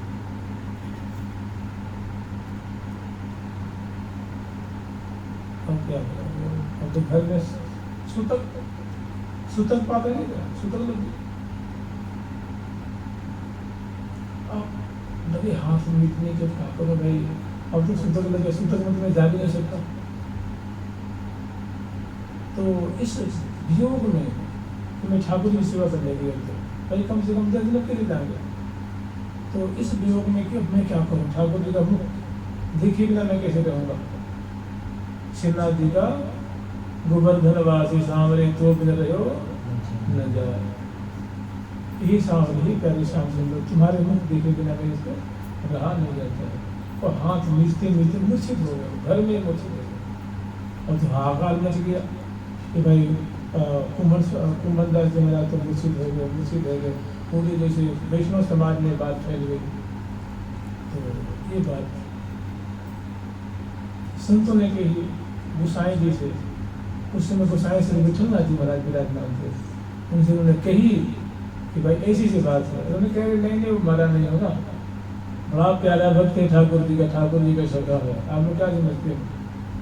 अब क्या करें, अब तो घर में सूतक पाते नहीं था, सूतक लग गई। अब लगे हाथ मीटने के, क्या करो भाई, अब तो सूतक लगे, सूतक में मैं जा भी नहीं सकता। तो इस वियोग में मैं ठाकुर की सेवा करने गया था, भाई कम से कम 10 दिन के लिए जाएंगे। तो इस वियोग में कि मैं क्या करूँ, ठाकुर जी का मुख देखे बिना मैं कैसे रहूँगा। श्रीनाथ जी का गोवर्धनवासी सांवरे तो बिन रहो न जाए, यही सांवरे ही प्यारी शाम सुंदर, तुम्हारे मुख देखे बिना मैं इसको रहा नहीं जाता है। और हाथ मीचते मीचते मूर्छित हो गए, घर में मूर्छित हो गए। और तो हाहाकार मच गया कि भाई कुंभनदास जी महाराज तो मूर्छित हो गए, मूर्छित हो गए। पूरी जैसे वैष्णव समाज में बात फैल गई। तो ये बात संतों ने कही गोसाई जी से, उस समय गोसाई श्री विठलनाथ जी महाराज विराजमान थे, उनसे उन्होंने कही कि भाई ऐसी सी बात है। उन्होंने कहा नहीं वो मारा नहीं होगा, बड़ा प्यारा भक्त है ठाकुर जी का, ठाकुर जी का सगा है, आप लोग क्या समझते हो,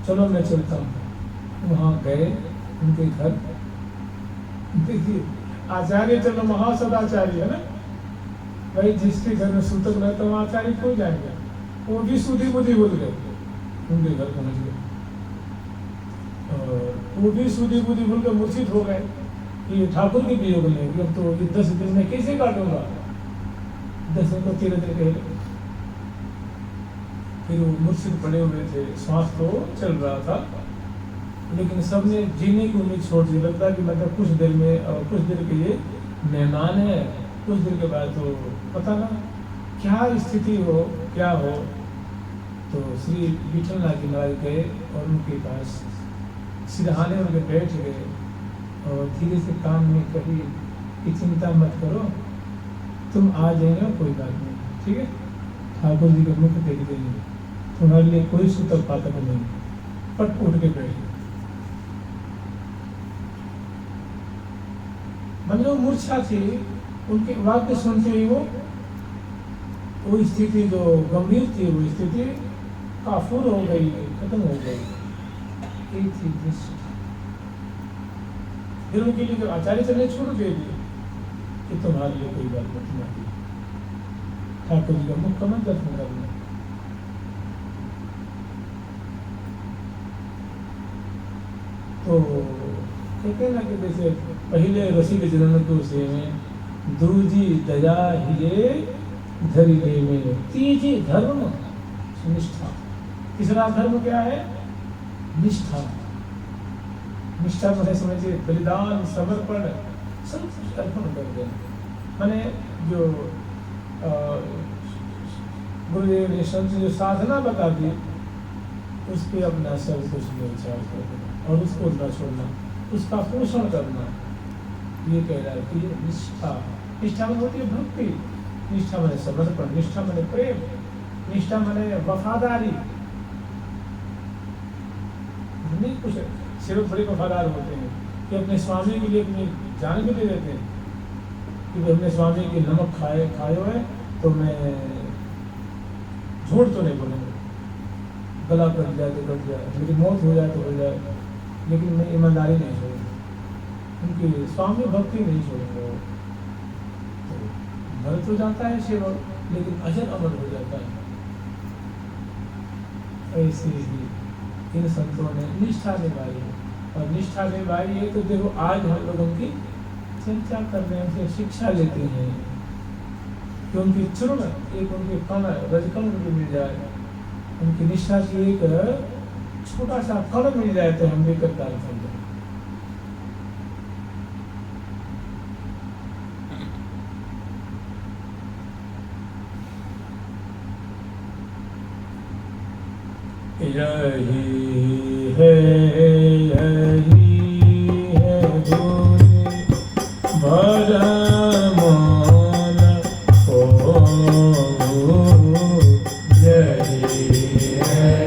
चलो मैं चलता हूँ। वहाँ गए उनके घर, देखिए आचार्य चलो महासदाचार्य है ना भाई, जिसके घर में सूतक रहता वहाँ आचार्य खो जाएंगे। वो भी सूदी बुद्धि भूल गए, उनके घर पहुँच गए, और वो भी सूदी बुद्धि भूल कर मूर्छित हो गए। ये ठाकुर के वियोग में अब तो ये 10 दिन में कैसे काटूंगा, 10 दिन को 13 दिन कहे। फिर वो मूर्छित पड़े हुए थे, श्वास तो चल रहा था, लेकिन सबने जीने की उम्मीद छोड़ दी। लगता कि मतलब कुछ देर में, और कुछ देर के लिए मेहमान है, कुछ देर के बाद तो पता ना क्या स्थिति हो, क्या हो। तो श्री विठलनाथ जी महाराज गए और उनके पास सिरहाने उनके बैठ गए, और धीरे से कान में कही कि चिंता मत करो, तुम आ जाएंगे, कोई बात नहीं, ठीक है, ठाकुर जी के मुख देख देंगे, तुम्हारे लिए कोई सूतक पातक नहीं। पट उठ के बैठ, मतलब मूर्छा थी, उनके वाक्य सुनते ही वो स्थिति जो गंभीर थी, वो स्थिति काफूर हो गई, खत्म हो गई। एक थी दृष्टि, फिर उनके लिए आचार्य जी ने छोड़ दे दिए कि तुम्हारे लिए कोई बात नहीं, ठाकुर जी का मुख कमल दर्शन करना। तो कहते हैं ना कि जैसे पहले रसिक जनन को से में दूजी दया हिये धरि ले में, तीजी धर्म निष्ठा। तीसरा धर्म क्या है? निष्ठा। निष्ठा मैंने समझिए बलिदान, समर्पण, सब कुछ अर्पण कर देना। मैंने जो गुरुदेव ने संत जो साधना बता दी उसके अपना सब कुछ विचार कर देना और उसको न छोड़ना, उसका पोषण करना। ये कह रहा है कि निष्ठा, निष्ठा में होती है भक्ति, निष्ठा मैंने समर्पण, निष्ठा मैंने प्रेम, निष्ठा मैंने वफादारी। नहीं कुछ सेवक बड़े वफादार होते हैं कि अपने स्वामी के लिए अपनी जान भी दे देते हैं कि अपने स्वामी की नमक खाए हुए तो मैं झूठ तो नहीं बोलूँगा, गला कट जाए तो कट जाए, मेरी मौत हो जाए तो हो जाए, लेकिन मैं ईमानदारी नहीं छोड़ूंगा, उनकी स्वामी भक्ति नहीं छोड़ूंगा। तो मर तो जाता है सेवक, लेकिन अजर अमर हो जाता है। ऐसे ही इन संतों ने निष्ठा निभाई है, और निष्ठा निभाई है तो देखो आज हम लोग उनकी चर्चा कर रहे हैं, उनसे शिक्षा लेते हैं कि उनकी चूर्ण एक उनके कण रजकण भी मिल जाए, उनकी निष्ठा की एक छोटा सा कण मिल जाए तो हम भी करतार कर जाए। यही है भोले भरम को, यही है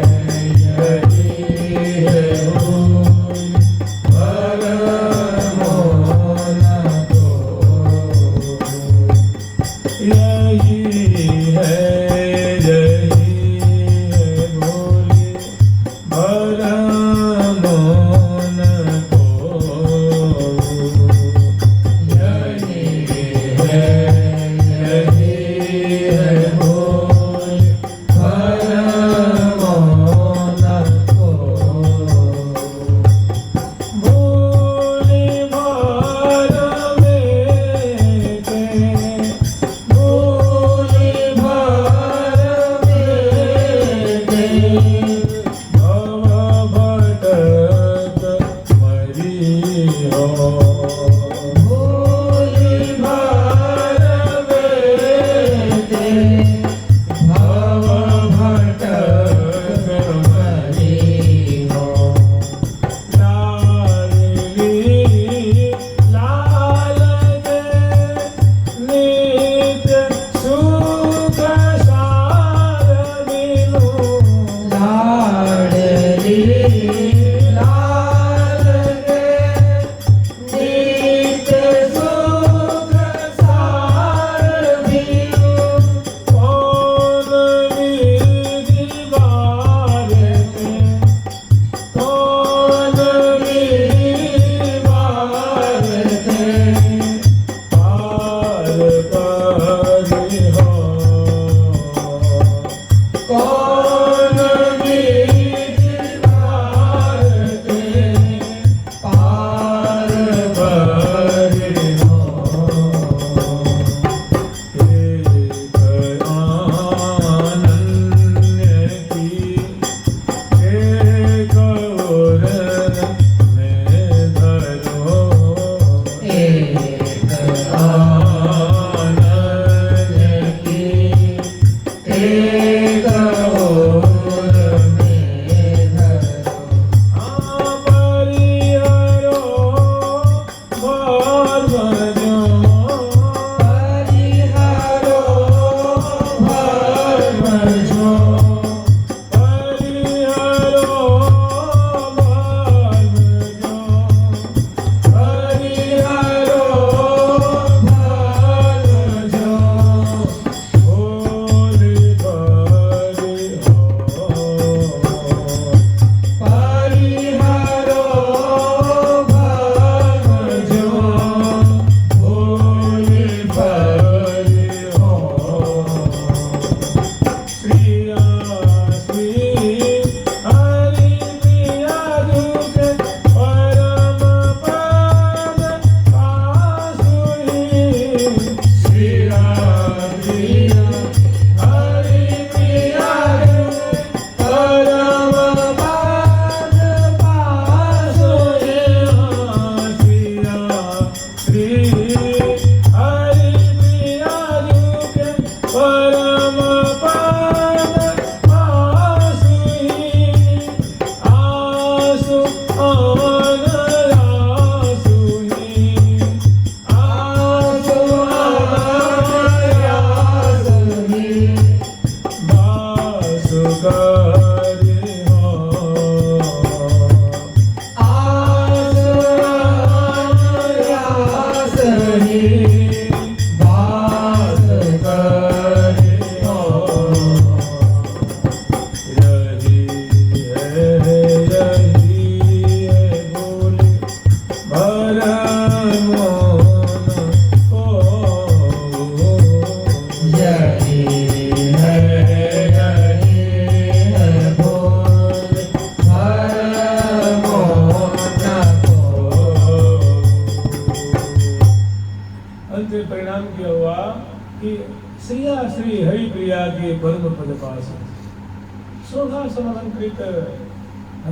भोले भरम को, यही है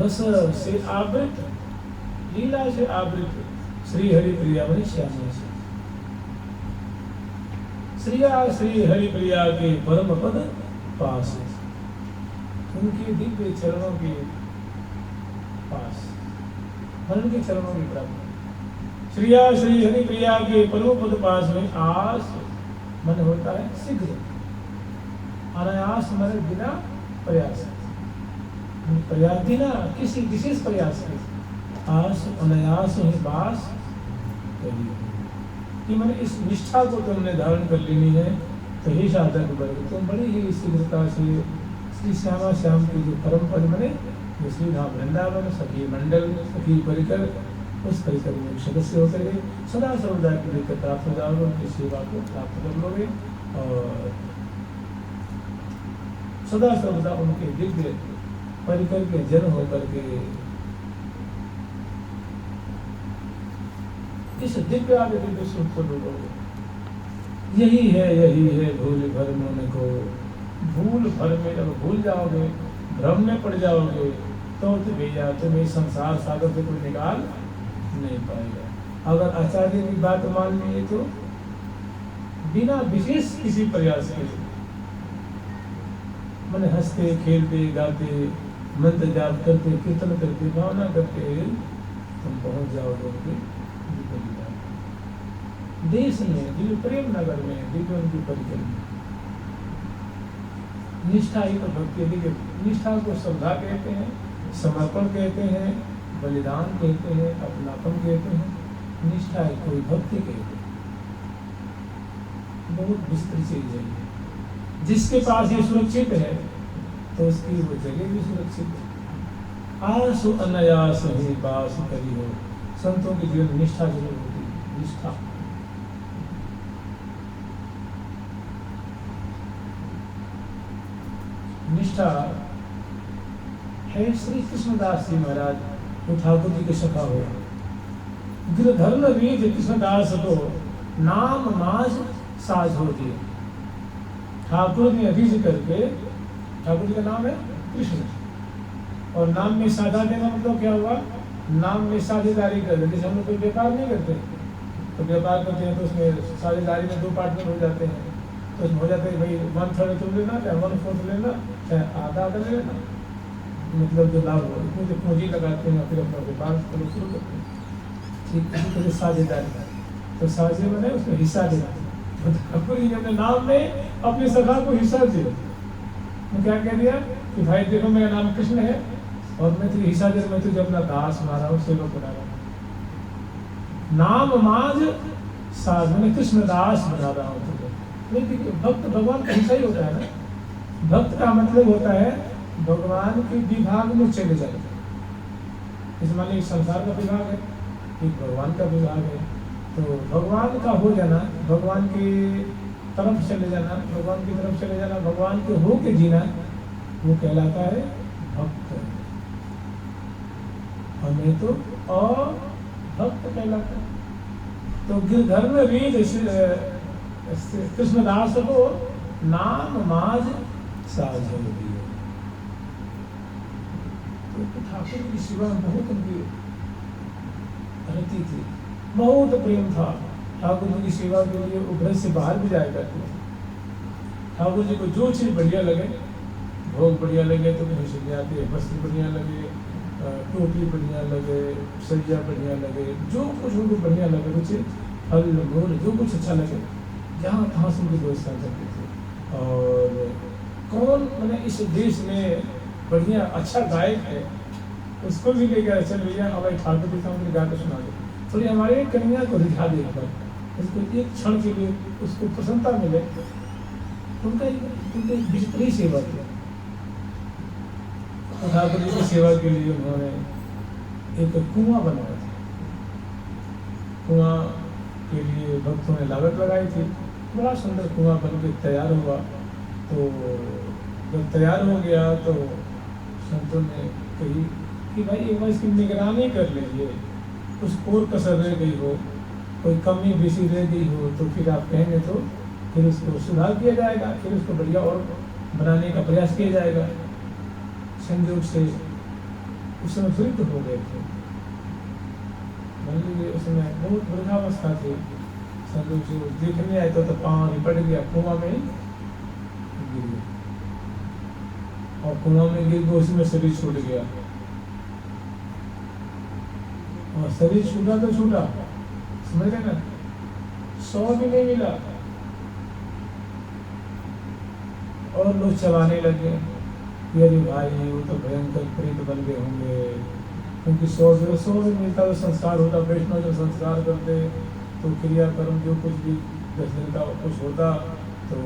रस से आवृत, लीला से आवृत श्री हरि प्रिया बनी श्यामा से। श्रिया श्री हरि प्रिया के परम पद पास, उनके दिव्य चरणों के पास, उनके चरणों की प्राप्ति। श्रिया श्री हरि प्रिया के परम पद पास में आस मन होता है शीघ्र, अनायास मन बिना प्रयास, प्रयास बिना किसी विशेष प्रयास के, आस अनायास ही बास कि मैंने इस निष्ठा को तुमने धारण कर लेनी है। तो हे साधक वर्ग, तुम बड़ी ही शीघ्रता से श्री श्यामा श्याम की जो परम पद बने, जो श्री धाम वृंदावन सखी मंडल सखी परिकर, उस परिकर में सदस्य होकर गए सदा सर्वदा के लिए प्राप्त हो जाओगे, उनकी सेवा को प्राप्त कर लोगे और सदा सर्वदा उनके दिव्य परिकर के जन होकर के इस दिव्य आगे दिव्य सुख को लोगे। यही है भूल भर मन को, भूल भर में जब भूल जाओगे, भ्रम में पड़ जाओगे, तो भैया तुम्हें संसार सागर से कोई निकाल नहीं पाएगा। अगर आचार्य की बात माननी है तो बिना विशेष किसी प्रयास के, मैंने हंसते खेलते गाते मंत्र जाप करते कीर्तन करते भावना करते तुम पहुंच जाओगे उनके देश में, दिव्य प्रेम नगर में, दिव्य उनकी परिकर में। निष्ठा ही तो भक्ति, देखिए निष्ठा को श्रद्धा कहते हैं, समर्पण कहते हैं, बलिदान कहते हैं, अपनापन कहते हैं। निष्ठा है कोई भक्ति कहते हैं, बहुत विस्तृत चीज है। जिसके पास ये सुरक्षित है तो उसकी वो जगह भी सुरक्षित है। आसु अनायास ही बास करी हो, संतों के जीवन में निष्ठा जरूर होती है। निष्ठा निष्ठा है श्री कृष्णदास जी महाराज तो ठाकुर जी के सखा हुआ गिरधर्म रीत कृष्णदास को नाम माज साज हो दिए। ठाकुर ने अधीज करके, ठाकुर जी का नाम है कृष्ण, और नाम में साझा देना मतलब क्या हुआ, नाम में साझेदारी कर देते। जैसे हम लोग कोई व्यापार नहीं करते तो व्यापार करते हैं तो उसमें साझेदारी में दो पार्टनर हो जाते हैं, तो उसमें हो जाता है भाई 1/3 तुम लेना, चाहे 1/4 लेना, चाहे आधा ले लेना, मतलब जो लाभ हो इसमें जो पूंजी लगाते हैं फिर अपना व्यापार शुरू करते हैं। ठीक इसी तरह साझेदारी, तो साझे मैंने उसमें हिस्सा देना। तो ठाकुर जी ने अपने नाम में अपने सखा को हिस्सा दिया। मैं क्या कह दिया कि भाई देखो मेरा नाम कृष्ण है और मैं तुझे हिस्सा दे, मैं तुझे अपना दास बना रहा हूँ, सेवक बना रहा हूँ। नाम माज साज, मैंने कृष्ण दास बना रहा हूँ तुझे। लेकिन भक्त भगवान का हिस्सा ही होता है ना। भक्त का मतलब होता है भगवान के विभाग में चले जाए। इस मान लीजिए संसार का विभाग है, एक भगवान का विभाग है, तो भगवान का हो जाना, भगवान की तरफ चले जाना, भगवान की तरफ चले जाना, भगवान के हो के जीना, वो कहलाता है भक्त। हमें तो भक्त कहलाता है। तो गिरधर्म रीत कृष्णदास को नाम माज साज हो दिए। तो ठाकुर की सेवा बहुत उनकी रति थी, बहुत प्रेम था। ठाकुर जी की सेवा के लिए वो घर से बाहर भी जाया करते थे। ठाकुर जी को जो चीज बढ़िया लगे, भोग बढ़िया लगे तो कहीं से ले आते, वस्त्र बढ़िया लगे, टोपी बढ़िया लगे, सरिया बढ़िया लगे, जो कुछ उनको बढ़िया लगे, कुछ फल मूल जो कुछ अच्छा लगे, जहाँ तहाँ से उनकी व्यवस्था करते थे। और कौन मैंने इस देश में बढ़िया अच्छा गायक है, उसको भी लेकर चल भैया हमारे ठाकुर जी सामने गा के सुना दे, थोड़ी हमारे कन्या को रिझा दे, उसको एक क्षण के लिए उसको प्रसन्नता मिले। उनका विचित्र ही सेवा की, ठाकुर जी की सेवा के लिए उन्होंने एक कुआं बनवाया था। कुआं के लिए भक्तों ने लागत लगाई थी, बड़ा सुंदर कुआं बन के तैयार हुआ। तो जब तैयार हो गया तो संतों ने कही कि भाई एक बार इसकी निगरानी कर लीजिए, कुछ और कसर रह गई हो, कोई कमी बेसी रह गई हो तो फिर आप कहेंगे तो फिर उसको सुधार किया जाएगा, फिर उसको बढ़िया और बनाने का प्रयास किया जाएगा। संयोग से उस समय वृद्ध हो गए थे, मान लीजिए उसमें बहुत वृद्धावस्था थी। संयोग से देखने आए तो पाँव लिपट गया, कुआं में गिर गया, और कुआं में गिर गया, उसमें शरीर छूट गया। और शरीर छूटा तो छूटा, समझ रहे ना, 100 भी नहीं मिला। और लोग चबाने लगे, अरे भाई वो तो भयंकर प्रेत बन गए होंगे, क्योंकि 100 भी मिलता तो संस्कार होता। वैष्णव जब संस्कार करते तो क्रियाक्रम जो कुछ भी 10 दिन का कुछ होता तो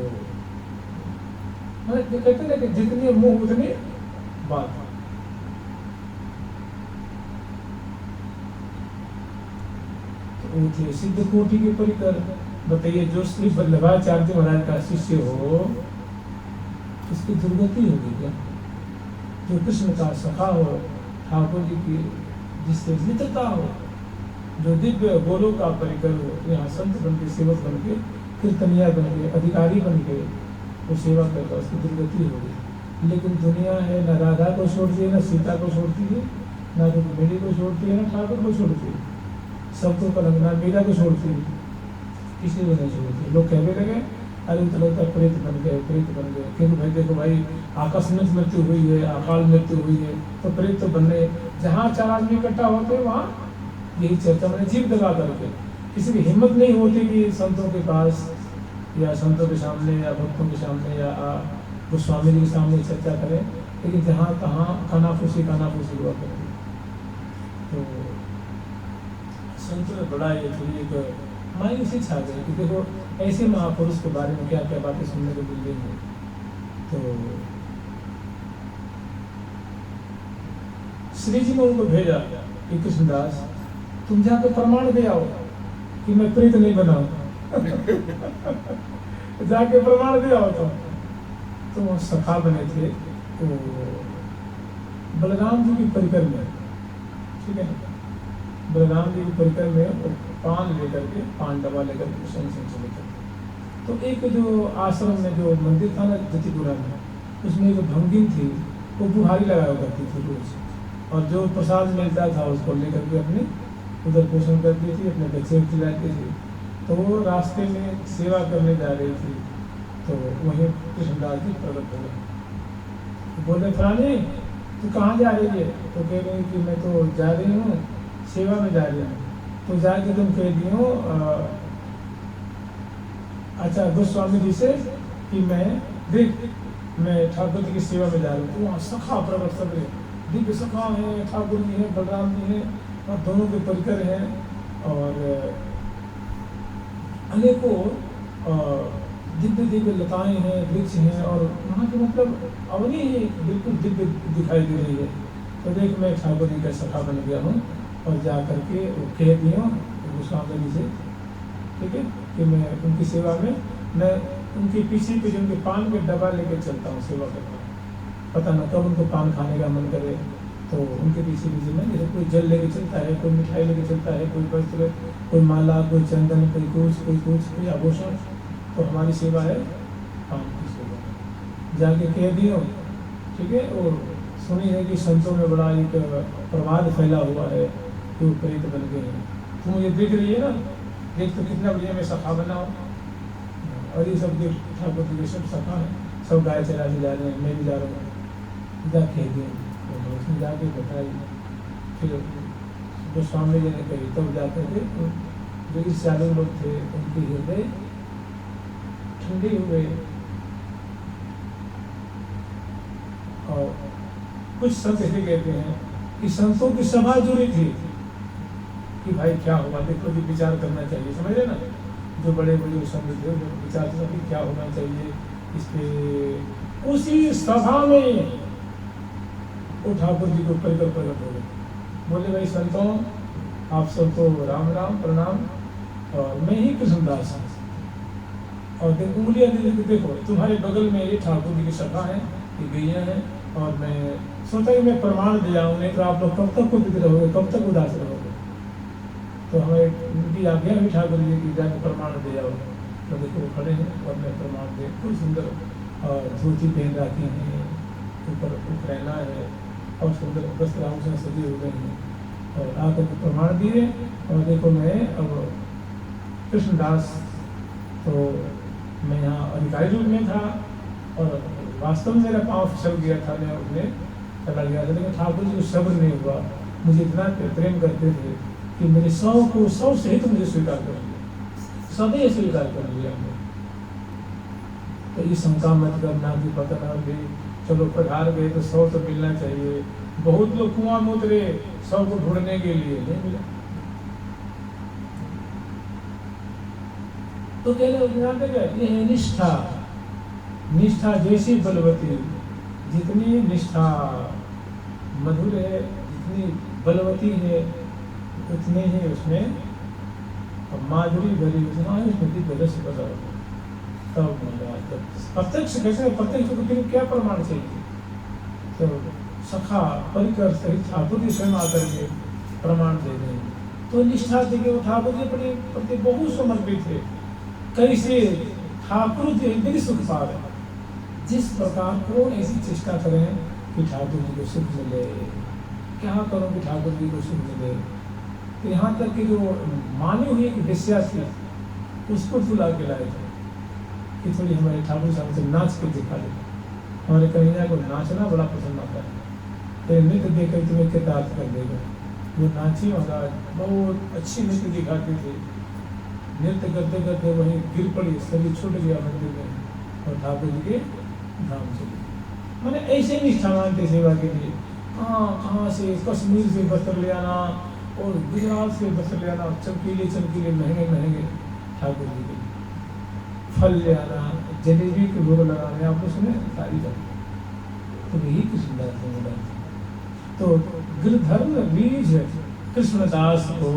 कहते ना कि जितनी मुंह उतनी बात। तो वो थे सिद्ध कोटि के परिकर। बताइए, जो श्री वल्लभाचार्य महाराज का शिष्य हो उसकी दुर्गति होगी क्या? जो कृष्ण का सखा हो, ठाकुर जी की जिससे मित्रता हो, जो दिव्य गोलों का परिकर हो, यहाँ संत बन के, सेवक बन के, कीर्तनिया बन के, अधिकारी बन के वो सेवा करता, उसकी दुर्गति होगी। लेकिन दुनिया है, न राधा को छोड़ती है, न सीता को छोड़ती है, न रुक्मिणी को छोड़ती है, न ठाकुर को छोड़ती है, सबको कलंगना मीरा को छोड़ती है, किसी को नहीं छोड़ती। लोग कहने लगे अरे तो लगता प्रेत बन गए, प्रेत बन गए। क्योंकि भाई देखो भाई, आकस्मिक मृत्यु हुई है, अकाल मृत्यु हुई है, तो प्रेत तो बनने, जहाँ 4 आदमी इकट्ठा होते हैं वहाँ यही चर्चा, मैंने जीव दबा करके, किसी की हिम्मत नहीं होती कि संतों के पास या संतों के सामने या भक्तों के सामने या गोस्वामी जी के सामने चर्चा करें, लेकिन जहाँ तहाँ कानाफूसी हुआ करें। तो संतों ने बड़ा ये थोड़ी एक मायूसी छा गई कि देखो ऐसे महापुरुष के बारे में क्या क्या बातें सुनने को मिल रही है। तो श्री जी ने उनको भेजा कि कृष्णदास तुम जाकर प्रमाण दे आओ कि मैं प्रेत नहीं बना जाके प्रमाण दे आओ। तो वो सखा बने थे, तो बलराम जी की परिकर में, ठीक है, बलराम जी की परिकर में पान लेकर के, पान डबा लेकर के संग चले गए। तो एक जो आश्रम में जो मंदिर था ना जतिपुरा में, उसमें एक भंगिन थी, वो बुहारी लगाया करती थी रोज, और जो प्रसाद मिलता था उसको लेकर के अपने उधर पोषण करती थी, अपने बच्चे खिलाती थी। तो वो रास्ते में सेवा करने जा रही थी, तो वहीं कृष्णदास जी प्रकट हो गए। बोले फलानी तू कहाँ जा रही है? तो कह रही कि मैं तो जा रही हूँ, सेवा में जा रही हूँ। तो जाके तुम कह दियो अच्छा गोस्वामी जी से कि मैं ठाकुर जी की सेवा में जा रही हूँ। तो वहाँ सखा प्रकट सब दिव्य सखा है, ठाकुर जी हैं, बलराम जी हैं, और दोनों के परिकर हैं, और अनेकों दिव्य दिव्य लताएं हैं, वृक्ष हैं, और वहाँ की मतलब अवनी ही बिल्कुल दिव्य दिखाई दे रही है। तो देख मैं ठाकुर जी का सखा बन गया हूँ, और जा करके वो कह दिया गोस्वामी जी से, ठीक है, कि मैं उनकी सेवा में, मैं उनके पीछे पीछे उनके पान के डब्बा लेके चलता हूँ सेवा करता हूँ। पता न कब उनको पान खाने का मन करे तो उनके पीछे पीछे में, जैसे कोई जल लेके चलता है, कोई मिठाई लेके चलता है, कोई वस्त्र, कोई माला, कोई चंदन, कोई आभूषण। तो हमारी सेवा है पान की सेवा। जाके कह दियो, ठीक है। और सुनी है कि संतों में बड़ा एक प्रवाद फैला हुआ है कि वो प्रेत बन गए हैं। तो मुझे दिख रही है ना, देख तो कितना बढ़िया मैं सखा बना हूँ, और ये सब ठाकुर जी के सब सखा है, सब गाय चराने जा रहे हैं, मैं भी जा रहा हूँ। जा कह दिया, तो उसने जाके बताई फिर गोस्वामी जी ने कही तब जाकर के जो ईर्ष्यालु लोग थे उनके हृदय ठंडे हुए। और कुछ संत ऐसे कहते हैं कि संतों की सभा जुड़ी थी कि भाई क्या होगा, देखो जी विचार करना चाहिए, समझ रहे ना, जो बड़े बड़े संत थे वो विचार कि क्या होना चाहिए इस पे। उसी सभा में वो ठाकुर जी को परिकर प्रकट हो गए, बोले भाई संतों आप सबको राम राम प्रणाम, और मैं ही कृष्णदास हूँ। और उंगलियां देखो तुम्हारे बगल में ये ठाकुर जी की सभा है, ये गैया है, और मैं सोचा कि मैं प्रमाण दे जाऊँ, नहीं तो आप लोग कब तक कुपित रहोगे, कब तक उदास रहोगे। तो हमें उनकी आज्ञा भी ठाकुर जी की जाकर प्रमाण दे जाओ। तो देखो वो खड़े हैं और मैं प्रमाण दे, बहुत सुंदर और धोती पहन रखी है, ऊपर उखरैना है और सुंदर वस्त्र आभूषण सजे हुए हैं, और आकर के प्रमाण दिए। और देखो मैं अब कृष्णदास, तो मैं यहाँ अधिकारी रूप में था और वास्तव में मेरा पाँव फिसल गया था, मैं उसमें चला गया था, लेकिन ठाकुर जी को सब्र नहीं हुआ, मुझे इतना प्रेम करते थे कि मेरे सौ सहित मुझे स्वीकार कर लिया, सभी स्वीकार कर लिया हमने। तो ये शंका मत करना कि पता ना भी चलो पधार गए तो 100 तो मिलना चाहिए। बहुत लोग कुआं में उतरे 100 को ढूंढने के लिए, नहीं मिला। तो कह रहे ये है निष्ठा। निष्ठा जैसी बलवती, जितनी निष्ठा मधुर है, जितनी बलवती है, उतने ही उसमें माधुरी भरी, उतना ही उसमें दिव्य रस बसा। तब प्रत्यक्ष कैसे, प्रत्यक्ष को फिर क्या प्रमाण चाहिए। तो सखा परिकर सहित ठाकुर जी स्वयं आकर के प्रमाण दे दें। तो निष्ठा देखिए वो ठाकुर जी प्रति बहुत समर्पित थे। कैसे ठाकुर जी मेरी सुख पावे, जिस प्रकार कौन ऐसी चेष्टा करें कि ठाकुर जी को सुख मिले, क्या करो कि ठाकुर जी को सुख मिले। तो यहाँ तक कि जो मानी हुई एक वेश्या थी उसको बुला के लाए थे कि थोड़ी हमारे ठाकुर साहब से नाच के दिखा दे। हमारे कन्हैया को नाचना बड़ा पसंद आता है, तो नृत्य देखकर तुम्हें कृतार्थ कर देगा। वो नाची महाराज, बहुत अच्छी नृत्य दिखाती थी। नृत्य करते करते वहीं गिर पड़ी, शरीर छूट गया मंदिर में और ठाकुर जी के धाम चली। मैंने ऐसे निष्ठावान थे सेवा के लिए। कहाँ से, कश्मीर से वस्त्र ले आना और गुजरात से वस्त्र ले आना, चमकीले चमकीले महंगे महंगे ठाकुर जी के फल ले आना, जलेबी के भोग लगाने, आपने सुने सारी बात। तो यही कृष्णदास ने बोला। तो गिरधर बीज कृष्णदास को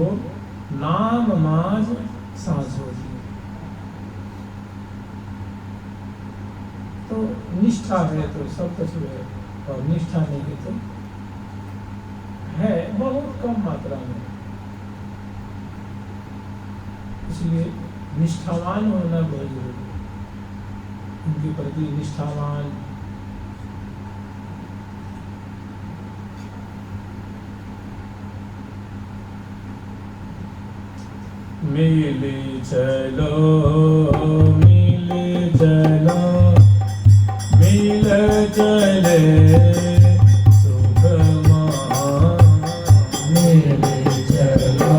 नाम माज सांस होती। तो निष्ठा है तो सब कुछ है, और निष्ठा नहीं है तो है बहुत कम मात्रा में। इसलिए निष्ठावान होना बहुत जरूरी है, उनके प्रति निष्ठावान। मिले चलो मिले चलो मिल चले सुख मिले चलो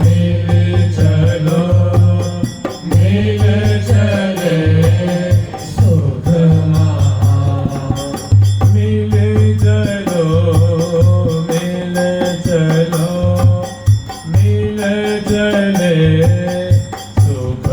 मिल चलो मिल चले सुख मिल चलो मिल चलो मिल चले सुख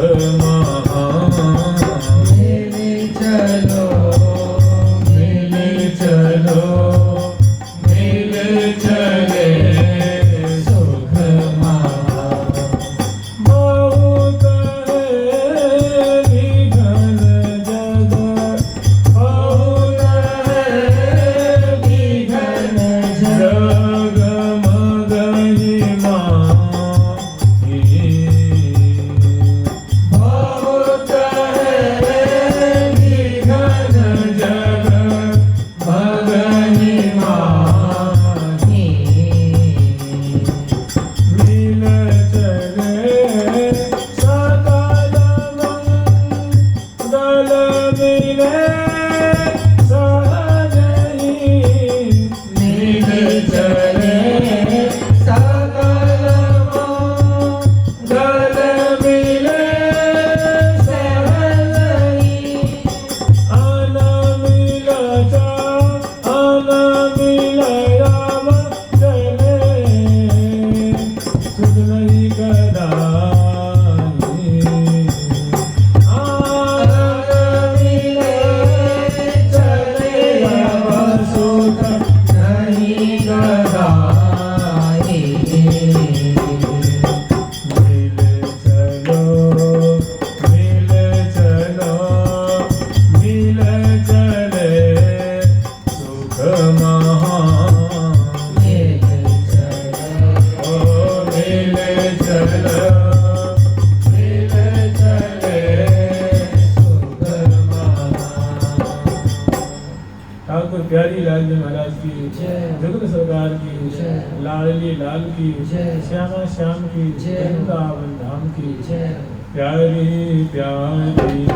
बिहारी जी महाराज की, जुगल सरकार की, लाडली लाल की, श्यामा श्याम की, वृंदावन धाम की, प्यारी प्यारी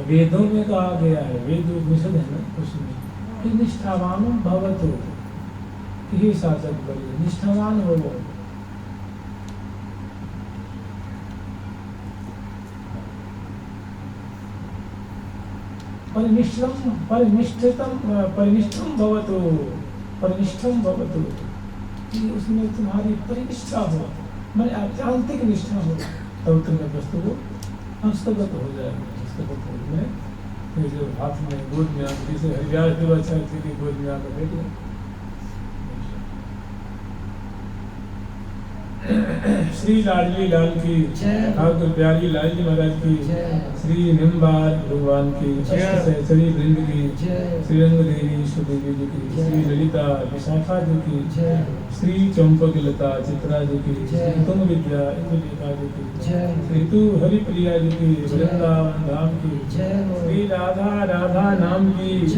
वेदों में कहा गया है, वेद उपनिषद है ना, उसमें कि निष्ठावान भवतु, यही शासक बने, निष्ठावान हो वो। परिनिष्ठम भवतु, परिनिष्ठम भवतु, कि उसमें तुम्हारी परिनिष्ठा हो, मैंने आत्यांतिक निष्ठा हो, तब तुम्हें वस्तु को हस्तगत हो जाएगा। में जो हाथ में गोद में आकर जैसे हरियास देवाचार्य की गोद में आकर बैठ गए। श्री लाडली लाल की, ठाकुर प्यारी लाल जी महाराज की, श्री निम्बार भगवान की, श्री वृंद की, श्री रंग देवी ईश्वर देवी जी की, श्री ललिता विशाखा जी की, श्री चंपक लता चित्रा जी की, श्री तुंग विद्या इंद्रलेखा जी की, श्री तु हरिप्रिया जी की, वृंदावन धाम की, श्री राधा राधा नाम की।